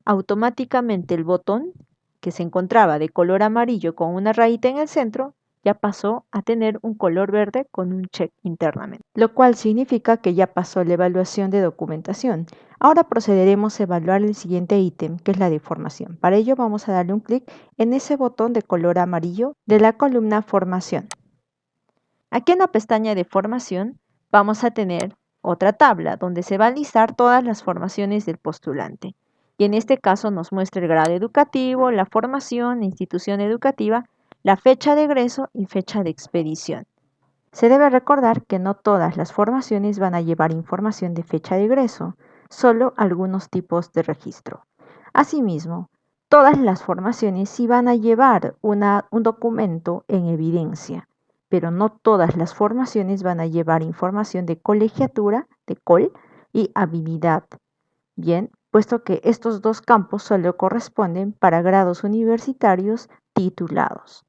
automáticamente el botón que se encontraba de color amarillo con una rayita en el centro ya pasó a tener un color verde con un check internamente, lo cual significa que ya pasó la evaluación de documentación. Ahora procederemos a evaluar el siguiente ítem, que es la de formación. Para ello vamos a darle un clic en ese botón de color amarillo de la columna formación. Aquí en la pestaña de formación vamos a tener otra tabla donde se va a listar todas las formaciones del postulante. Y en este caso nos muestra el grado educativo, la formación, la institución educativa, la fecha de egreso y fecha de expedición. Se debe recordar que no todas las formaciones van a llevar información de fecha de egreso, solo algunos tipos de registro. Asimismo, todas las formaciones sí van a llevar un documento en evidencia, pero no todas las formaciones van a llevar información de colegiatura, de col, y habilidad. Bien, puesto que estos dos campos solo corresponden para grados universitarios titulados.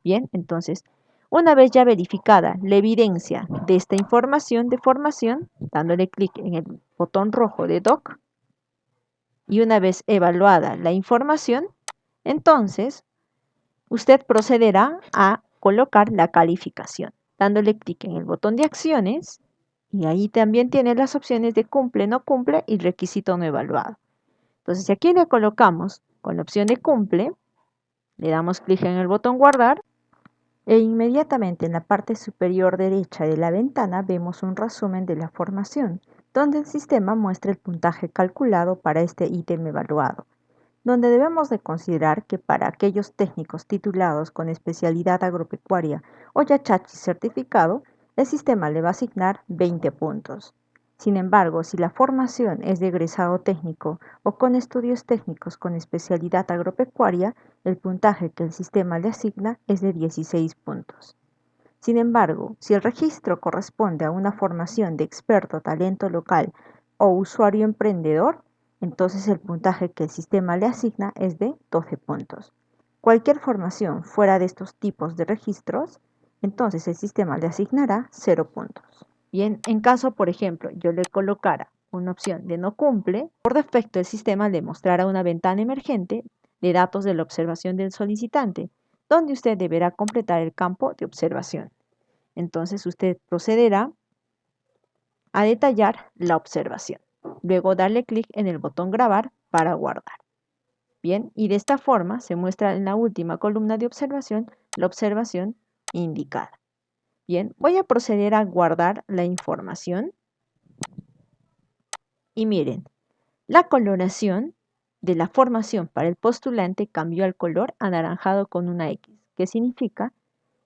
Bien, entonces, una vez ya verificada la evidencia de esta información de formación, dándole clic en el botón rojo de Doc, Y una vez evaluada la información, entonces usted procederá a colocar la calificación, dándole clic en el botón de acciones y ahí también tiene las opciones de cumple, no cumple y requisito no evaluado. Entonces, si aquí le colocamos con la opción de cumple, le damos clic en el botón guardar e inmediatamente en la parte superior derecha de la ventana vemos un resumen de la formación, donde el sistema muestra el puntaje calculado para este ítem evaluado, donde debemos de considerar que para aquellos técnicos titulados con especialidad agropecuaria o Yachachi certificado, el sistema le va a asignar 20 puntos. Sin embargo, si la formación es de egresado técnico o con estudios técnicos con especialidad agropecuaria, el puntaje que el sistema le asigna es de 16 puntos. Sin embargo, si el registro corresponde a una formación de experto talento local o usuario emprendedor, entonces el puntaje que el sistema le asigna es de 12 puntos. Cualquier formación fuera de estos tipos de registros, entonces el sistema le asignará 0 puntos. Bien, en caso, por ejemplo, yo le colocara una opción de no cumple, por defecto el sistema le mostrará una ventana emergente de datos de la observación del solicitante, donde usted deberá completar el campo de observación. Entonces usted procederá a detallar la observación. Luego darle clic en el botón grabar para guardar. Bien, y de esta forma se muestra en la última columna de observación la observación indicada. Bien, voy a proceder a guardar la información. Y miren, la coloración de la formación para el postulante cambió al color anaranjado con una X, que significa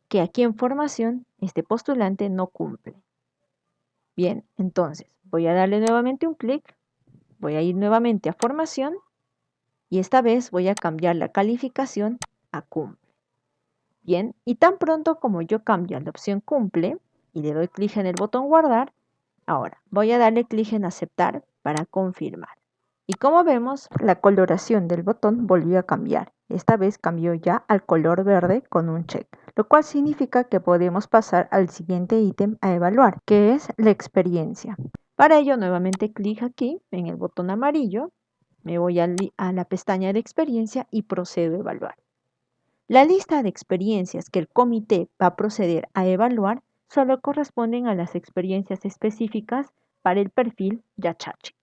que aquí en formación este postulante no cumple. Bien, entonces voy a darle nuevamente un clic, voy a ir nuevamente a formación y esta vez voy a cambiar la calificación a cumple. Bien, y tan pronto como yo cambio a la opción cumple y le doy clic en el botón guardar, ahora voy a darle clic en aceptar para confirmar. Y como vemos, la coloración del botón volvió a cambiar. Esta vez cambió ya al color verde con un check, lo cual significa que podemos pasar al siguiente ítem a evaluar, que es la experiencia. Para ello, nuevamente clic aquí en el botón amarillo, me voy a la pestaña de experiencia y procedo a evaluar. La lista de experiencias que el comité va a proceder a evaluar solo corresponden a las experiencias específicas para el perfil Yachachi.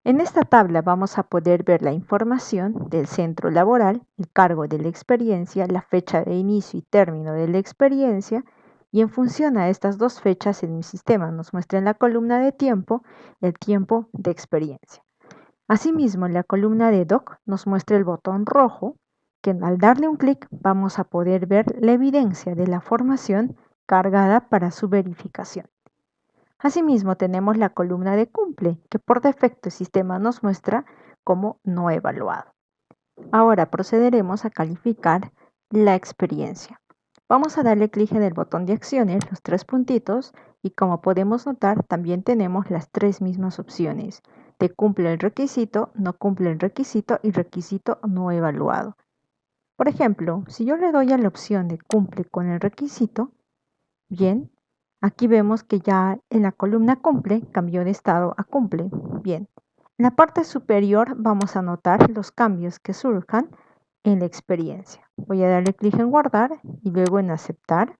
En esta tabla vamos a poder ver la información del centro laboral, el cargo de la experiencia, la fecha de inicio y término de la experiencia, y en función a estas dos fechas en mi sistema nos muestra en la columna de tiempo el tiempo de experiencia. Asimismo, en la columna de doc nos muestra el botón rojo, que al darle un clic vamos a poder ver la evidencia de la formación cargada para su verificación. Asimismo, tenemos la columna de cumple, que por defecto el sistema nos muestra como no evaluado. Ahora procederemos a calificar la experiencia. Vamos a darle clic en el botón de acciones, los tres puntitos, y como podemos notar, también tenemos las tres mismas opciones, de cumple el requisito, no cumple el requisito y requisito no evaluado. Por ejemplo, si yo le doy a la opción de cumple con el requisito, bien, aquí vemos que ya en la columna cumple cambió de estado a cumple. Bien, en la parte superior vamos a notar los cambios que surjan en la experiencia. Voy a darle clic en guardar y luego en aceptar.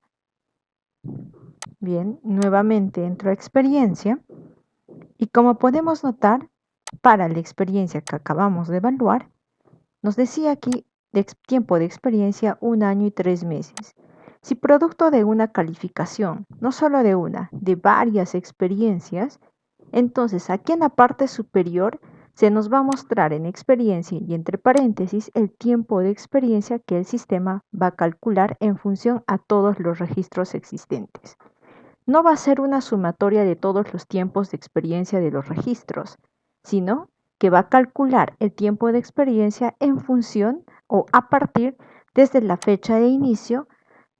Bien, nuevamente entro a experiencia y como podemos notar, para la experiencia que acabamos de evaluar, nos decía aquí de tiempo de experiencia 1 año y 3 meses. Si producto de una calificación, no solo de una, de varias experiencias, entonces aquí en la parte superior se nos va a mostrar en experiencia y entre paréntesis el tiempo de experiencia que el sistema va a calcular en función a todos los registros existentes. No va a ser una sumatoria de todos los tiempos de experiencia de los registros, sino que va a calcular el tiempo de experiencia en función o a partir desde la fecha de inicio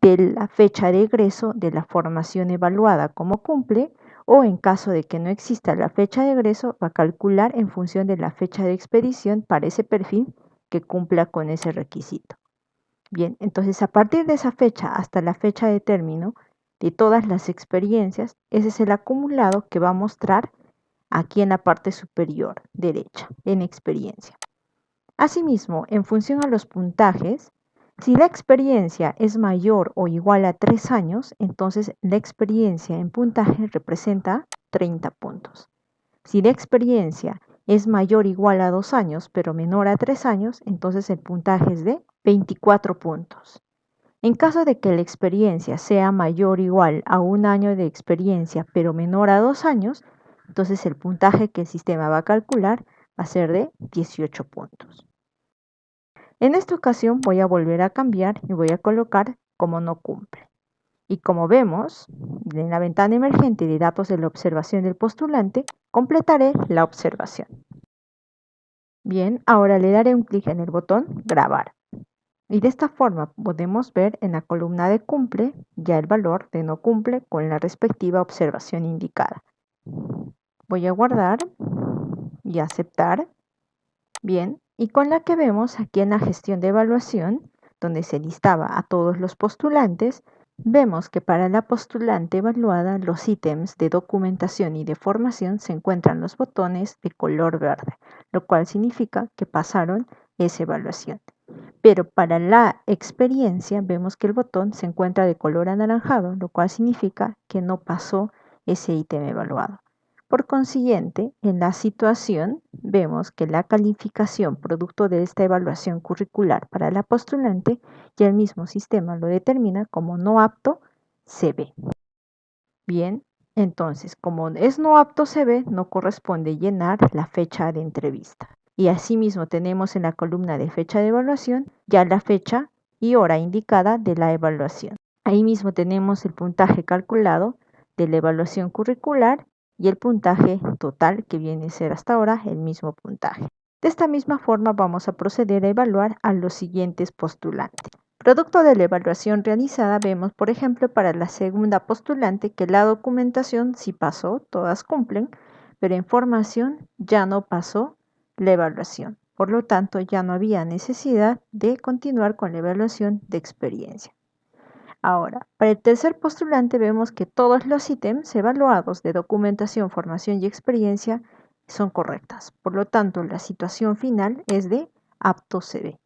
de la fecha de egreso de la formación evaluada como cumple o en caso de que no exista la fecha de egreso va a calcular en función de la fecha de expedición para ese perfil que cumpla con ese requisito. Bien, entonces a partir de esa fecha hasta la fecha de término de todas las experiencias, ese es el acumulado que va a mostrar aquí en la parte superior derecha, en experiencia. Asimismo, en función a los puntajes, si la experiencia es mayor o igual a 3 años, entonces la experiencia en puntaje representa 30 puntos. Si la experiencia es mayor o igual a 2 años, pero menor a 3 años, entonces el puntaje es de 24 puntos. En caso de que la experiencia sea mayor o igual a 1 año de experiencia, pero menor a 2 años, entonces el puntaje que el sistema va a calcular va a ser de 18 puntos. En esta ocasión voy a volver a cambiar y voy a colocar como no cumple. Y como vemos, en la ventana emergente de datos de la observación del postulante, completaré la observación. Bien, ahora le daré un clic en el botón Grabar. Y de esta forma podemos ver en la columna de cumple ya el valor de no cumple con la respectiva observación indicada. Voy a guardar y aceptar. Bien, y con la que vemos aquí en la gestión de evaluación, donde se listaba a todos los postulantes, vemos que para la postulante evaluada los ítems de documentación y de formación se encuentran los botones de color verde, lo cual significa que pasaron esa evaluación. Pero para la experiencia vemos que el botón se encuentra de color anaranjado, lo cual significa que no pasó ese ítem evaluado. Por consiguiente, en la situación vemos que la calificación producto de esta evaluación curricular para la postulante ya el mismo sistema lo determina como no apto CB. Bien, entonces como es no apto CB, no corresponde llenar la fecha de entrevista. Y asimismo tenemos en la columna de fecha de evaluación ya la fecha y hora indicada de la evaluación. Ahí mismo tenemos el puntaje calculado de la evaluación curricular y el puntaje total, que viene a ser hasta ahora el mismo puntaje. De esta misma forma vamos a proceder a evaluar a los siguientes postulantes. Producto de la evaluación realizada, vemos por ejemplo para la segunda postulante que la documentación sí pasó, todas cumplen, pero en formación ya no pasó la evaluación. Por lo tanto, ya no había necesidad de continuar con la evaluación de experiencia. Ahora, para el tercer postulante vemos que todos los ítems evaluados de documentación, formación y experiencia son correctas. Por lo tanto, la situación final es de apto CB.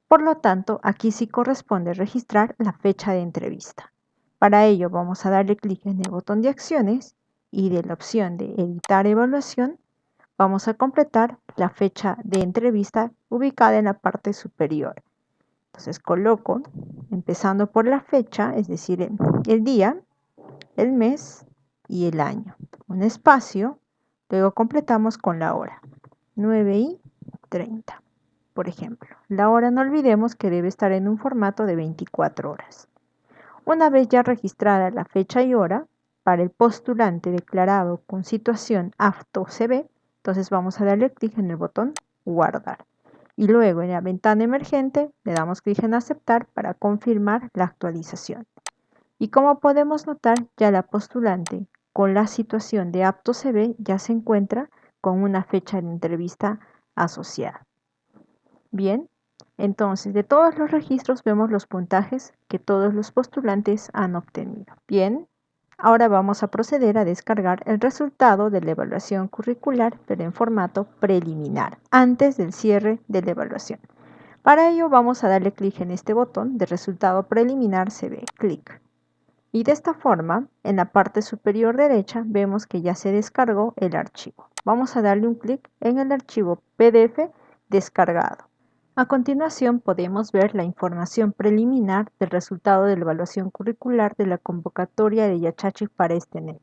Por lo tanto, aquí sí corresponde registrar la fecha de entrevista. Para ello vamos a darle clic en el botón de acciones y de la opción de editar evaluación vamos a completar la fecha de entrevista ubicada en la parte superior. Entonces coloco, empezando por la fecha, es decir, el día, el mes y el año. Un espacio, luego completamos con la hora, 9:30, por ejemplo. La hora no olvidemos que debe estar en un formato de 24 horas. Una vez ya registrada la fecha y hora, para el postulante declarado con situación apto CB, entonces vamos a darle clic en el botón Guardar. Y luego en la ventana emergente le damos clic en aceptar para confirmar la actualización. Y como podemos notar, ya la postulante con la situación de apto CB ya se encuentra con una fecha de entrevista asociada. Bien, entonces de todos los registros vemos los puntajes que todos los postulantes han obtenido. Bien, ahora vamos a proceder a descargar el resultado de la evaluación curricular, pero en formato preliminar, antes del cierre de la evaluación. Para ello vamos a darle clic en este botón de resultado preliminar CB, clic. Y de esta forma, en la parte superior derecha vemos que ya se descargó el archivo. Vamos a darle un clic en el archivo PDF descargado. A continuación podemos ver la información preliminar del resultado de la evaluación curricular de la convocatoria de Yachachi para este NEC.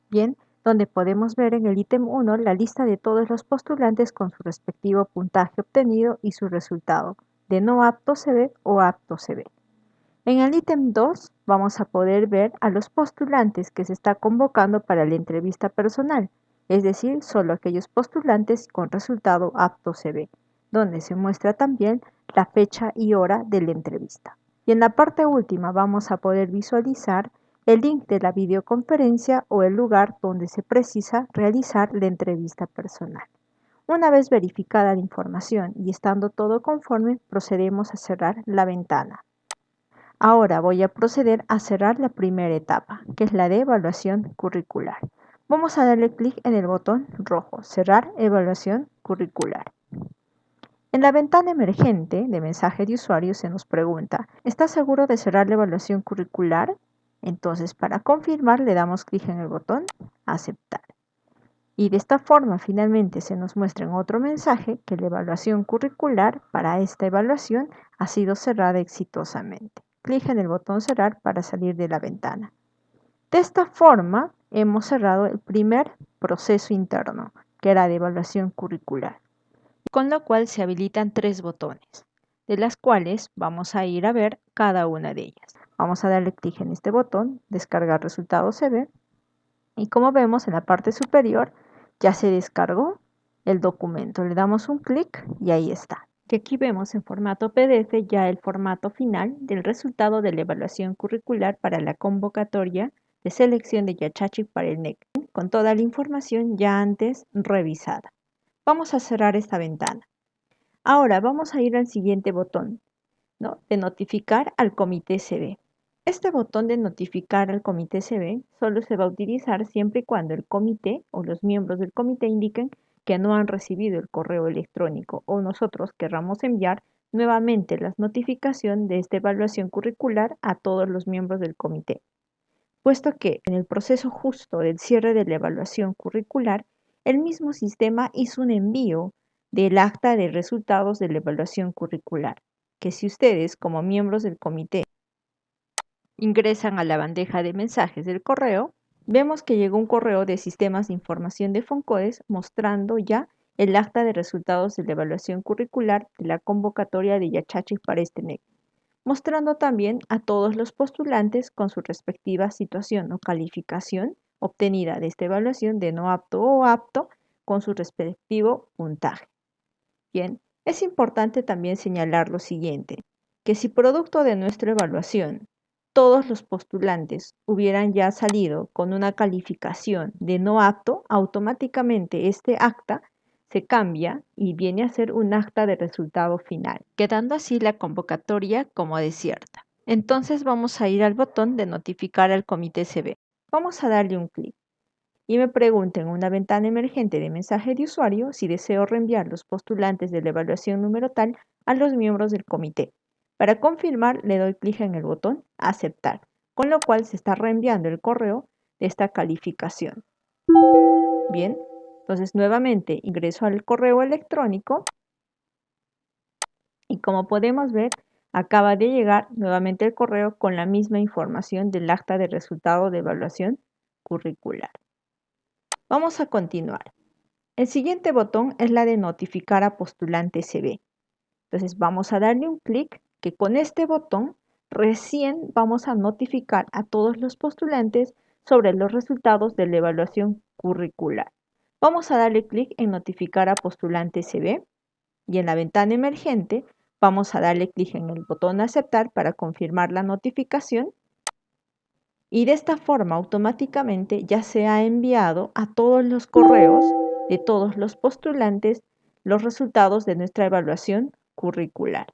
Bien, donde podemos ver en el ítem 1 la lista de todos los postulantes con su respectivo puntaje obtenido y su resultado, de no apto CB o apto CB. En el ítem 2 vamos a poder ver a los postulantes que se está convocando para la entrevista personal, es decir, solo aquellos postulantes con resultado apto CB, donde se muestra también la fecha y hora de la entrevista. Y en la parte última vamos a poder visualizar el link de la videoconferencia o el lugar donde se precisa realizar la entrevista personal. Una vez verificada la información y estando todo conforme, procedemos a cerrar la ventana. Ahora voy a proceder a cerrar la primera etapa, que es la de evaluación curricular. Vamos a darle clic en el botón rojo, cerrar evaluación curricular. En la ventana emergente de mensaje de usuario se nos pregunta, ¿estás seguro de cerrar la evaluación curricular? Entonces, para confirmar, le damos clic en el botón aceptar. Y de esta forma, finalmente, se nos muestra en otro mensaje que la evaluación curricular para esta evaluación ha sido cerrada exitosamente. Clic en el botón cerrar para salir de la ventana. De esta forma, hemos cerrado el primer proceso interno, que era de evaluación curricular, con lo cual se habilitan 3 botones, de las cuales vamos a ir a ver cada una de ellas. Vamos a darle clic en este botón, descargar resultados CV, y como vemos en la parte superior ya se descargó el documento. Le damos un clic y ahí está. Y aquí vemos en formato PDF ya el formato final del resultado de la evaluación curricular para la convocatoria de selección de Yachachi para el NEC, con toda la información ya antes revisada. Vamos a cerrar esta ventana. Ahora vamos a ir al siguiente botón, ¿no?, de notificar al comité CB. Este botón de notificar al comité CB solo se va a utilizar siempre y cuando el comité o los miembros del comité indiquen que no han recibido el correo electrónico o nosotros querramos enviar nuevamente la notificación de esta evaluación curricular a todos los miembros del comité, puesto que en el proceso justo del cierre de la evaluación curricular, el mismo sistema hizo un envío del acta de resultados de la evaluación curricular, que si ustedes como miembros del comité ingresan a la bandeja de mensajes del correo, vemos que llegó un correo de Sistemas de Información de Foncodes mostrando ya el acta de resultados de la evaluación curricular de la convocatoria de Yachachi para este NEC, mostrando también a todos los postulantes con su respectiva situación o calificación obtenida de esta evaluación de no apto o apto con su respectivo puntaje. Bien, es importante también señalar lo siguiente, que si producto de nuestra evaluación todos los postulantes hubieran ya salido con una calificación de no apto, automáticamente este acta se cambia y viene a ser un acta de resultado final, quedando así la convocatoria como desierta. Entonces vamos a ir al botón de notificar al comité CB. Vamos a darle un clic y me pregunta en una ventana emergente de mensaje de usuario si deseo reenviar los postulantes de la evaluación número tal a los miembros del comité. Para confirmar, le doy clic en el botón aceptar, con lo cual se está reenviando el correo de esta calificación. Bien, entonces nuevamente ingreso al correo electrónico y como podemos ver, acaba de llegar nuevamente el correo con la misma información del acta de resultado de evaluación curricular. Vamos a continuar. El siguiente botón es la de notificar a postulante CB. Entonces vamos a darle un clic, que con este botón recién vamos a notificar a todos los postulantes sobre los resultados de la evaluación curricular. Vamos a darle clic en notificar a postulante CB y en la ventana emergente vamos a darle clic en el botón aceptar para confirmar la notificación y de esta forma automáticamente ya se ha enviado a todos los correos de todos los postulantes los resultados de nuestra evaluación curricular.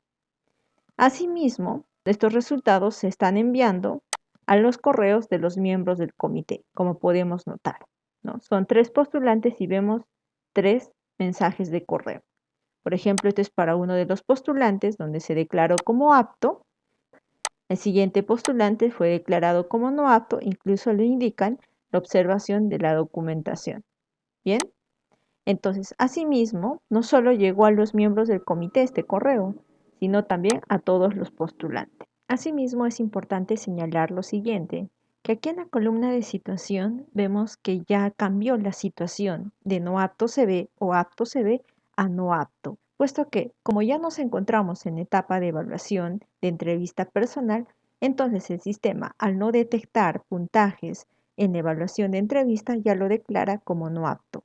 Asimismo, estos resultados se están enviando a los correos de los miembros del comité, como podemos notar, ¿no? Son 3 postulantes y vemos 3 mensajes de correo. Por ejemplo, este es para uno de los postulantes donde se declaró como apto. El siguiente postulante fue declarado como no apto, incluso le indican la observación de la documentación. Bien, entonces, asimismo, no solo llegó a los miembros del comité este correo, sino también a todos los postulantes. Asimismo, es importante señalar lo siguiente, que aquí en la columna de situación vemos que ya cambió la situación de no apto CB o apto CB a no apto, puesto que como ya nos encontramos en etapa de evaluación de entrevista personal, entonces el sistema, al no detectar puntajes en evaluación de entrevista, ya lo declara como no apto.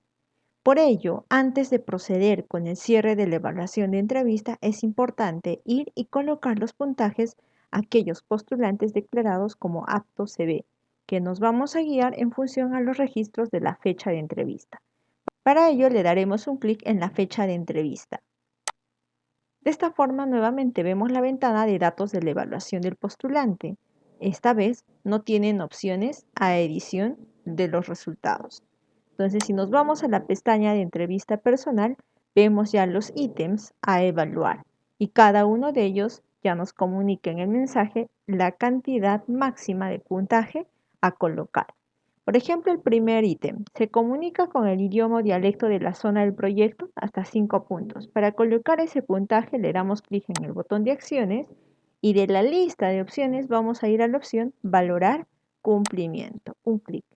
Por ello, antes de proceder con el cierre de la evaluación de entrevista, es importante ir y colocar los puntajes a aquellos postulantes declarados como apto CB, que nos vamos a guiar en función a los registros de la fecha de entrevista. Para ello le daremos un clic en la fecha de entrevista. De esta forma nuevamente vemos la ventana de datos de la evaluación del postulante. Esta vez no tienen opciones a edición de los resultados. Entonces, si nos vamos a la pestaña de entrevista personal, vemos ya los ítems a evaluar y cada uno de ellos ya nos comunica en el mensaje la cantidad máxima de puntaje a colocar. Por ejemplo, el primer ítem se comunica con el idioma o dialecto de la zona del proyecto hasta 5 puntos. Para colocar ese puntaje le damos clic en el botón de acciones y de la lista de opciones vamos a ir a la opción valorar cumplimiento, un clic.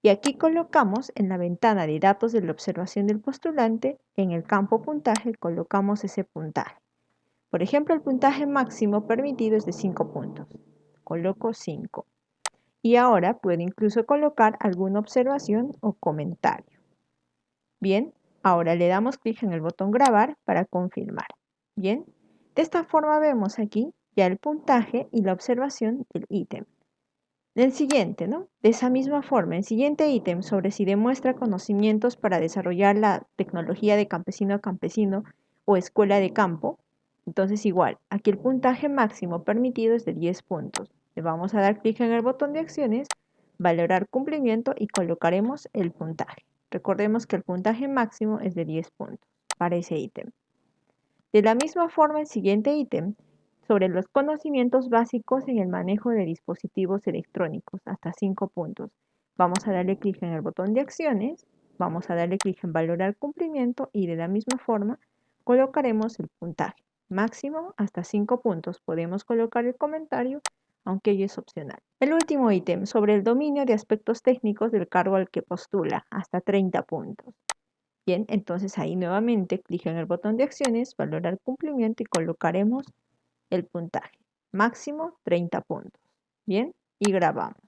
Y aquí colocamos en la ventana de datos de la observación del postulante, en el campo puntaje colocamos ese puntaje. Por ejemplo, el puntaje máximo permitido es de 5 puntos. Coloco 5. Y ahora puedo incluso colocar alguna observación o comentario. Bien, ahora le damos clic en el botón grabar para confirmar. Bien, de esta forma vemos aquí ya el puntaje y la observación del ítem. El siguiente, ¿no? De esa misma forma, el siguiente ítem sobre si demuestra conocimientos para desarrollar la tecnología de campesino a campesino o escuela de campo. Entonces igual, aquí el puntaje máximo permitido es de 10 puntos. Le vamos a dar clic en el botón de acciones, valorar cumplimiento y colocaremos el puntaje. Recordemos que el puntaje máximo es de 10 puntos para ese ítem. De la misma forma, el siguiente ítem sobre los conocimientos básicos en el manejo de dispositivos electrónicos, hasta 5 puntos. Vamos a darle clic en el botón de acciones, vamos a darle clic en valorar cumplimiento y de la misma forma colocaremos el puntaje. Máximo hasta 5 puntos. Podemos colocar el comentario, aunque ello es opcional. El último ítem sobre el dominio de aspectos técnicos del cargo al que postula, hasta 30 puntos. Bien, entonces ahí nuevamente clic en el botón de acciones, valorar cumplimiento y colocaremos el puntaje. Máximo 30 puntos. Bien, y grabamos.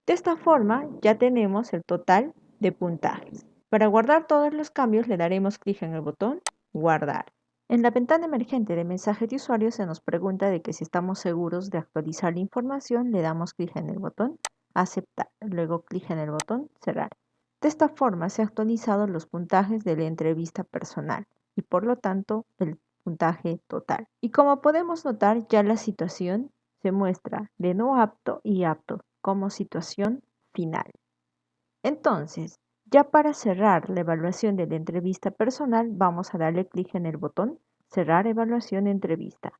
De esta forma ya tenemos el total de puntajes. Para guardar todos los cambios le daremos clic en el botón guardar. En la ventana emergente de mensajes de usuario se nos pregunta de que si estamos seguros de actualizar la información, le damos clic en el botón aceptar, luego clic en el botón cerrar. De esta forma se han actualizado los puntajes de la entrevista personal y por lo tanto el puntaje total. Y como podemos notar, ya la situación se muestra de no apto y apto como situación final. Entonces, ya para cerrar la evaluación de la entrevista personal, vamos a darle clic en el botón cerrar evaluación de entrevista.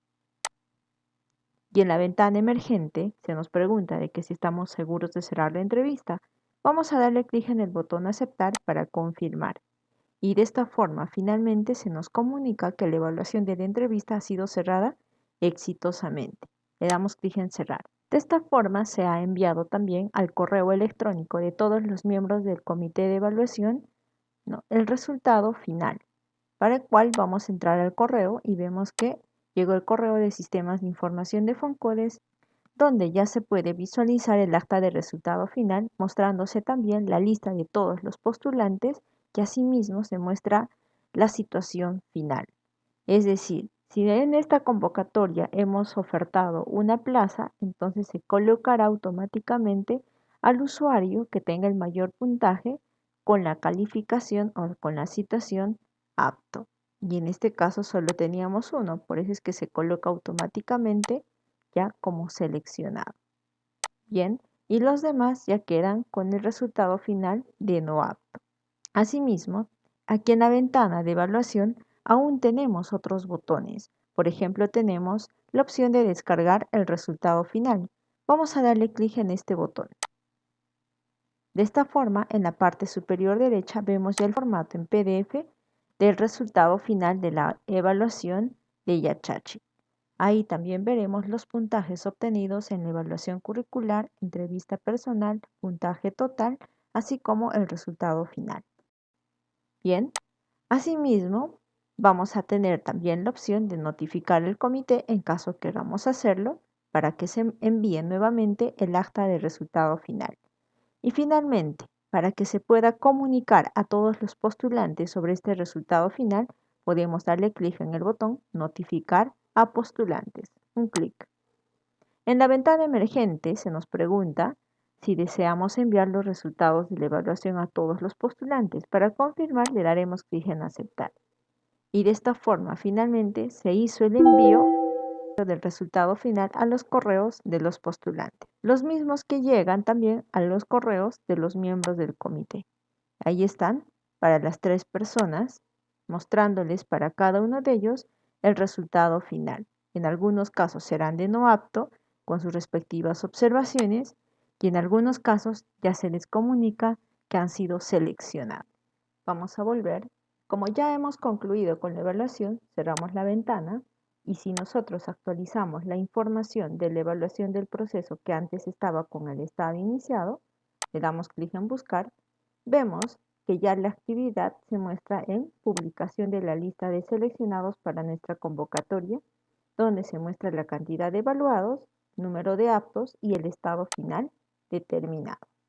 Y en la ventana emergente se nos pregunta de que si estamos seguros de cerrar la entrevista, vamos a darle clic en el botón aceptar para confirmar. Y de esta forma finalmente se nos comunica que la evaluación de la entrevista ha sido cerrada exitosamente. Le damos clic en cerrar. De esta forma se ha enviado también al correo electrónico de todos los miembros del comité de evaluación, ¿no?, el resultado final, para el cual vamos a entrar al correo y vemos que llegó el correo de sistemas de información de Foncodes, donde ya se puede visualizar el acta de resultado final, mostrándose también la lista de todos los postulantes, que asimismo se muestra la situación final. Es decir, si en esta convocatoria hemos ofertado una plaza, entonces se colocará automáticamente al usuario que tenga el mayor puntaje con la calificación o con la situación apto. Y en este caso solo teníamos uno, por eso es que se coloca automáticamente ya como seleccionado. Bien, y los demás ya quedan con el resultado final de no apto. Asimismo, aquí en la ventana de evaluación aún tenemos otros botones. Por ejemplo, tenemos la opción de descargar el resultado final. Vamos a darle clic en este botón. De esta forma, en la parte superior derecha vemos ya el formato en PDF del resultado final de la evaluación de Yachachi. Ahí también veremos los puntajes obtenidos en la evaluación curricular, entrevista personal, puntaje total, así como el resultado final. Bien, asimismo, vamos a tener también la opción de notificar al comité en caso queramos hacerlo para que se envíe nuevamente el acta de resultado final. Y finalmente, para que se pueda comunicar a todos los postulantes sobre este resultado final, podemos darle clic en el botón Notificar a postulantes. Un clic. En la ventana emergente se nos pregunta si deseamos enviar los resultados de la evaluación a todos los postulantes. Para confirmar le daremos clic en Aceptar. Y de esta forma finalmente se hizo el envío del resultado final a los correos de los postulantes, los mismos que llegan también a los correos de los miembros del comité. Ahí están para las 3 personas, mostrándoles para cada uno de ellos el resultado final. En algunos casos serán de no apto con sus respectivas observaciones y en algunos casos ya se les comunica que han sido seleccionados. Vamos a volver. Como ya hemos concluido con la evaluación, cerramos la ventana y si nosotros actualizamos la información de la evaluación del proceso que antes estaba con el estado iniciado, le damos clic en buscar, vemos que ya la actividad se muestra en publicación de la lista de seleccionados para nuestra convocatoria, donde se muestra la cantidad de evaluados, número de aptos y el estado final determinado.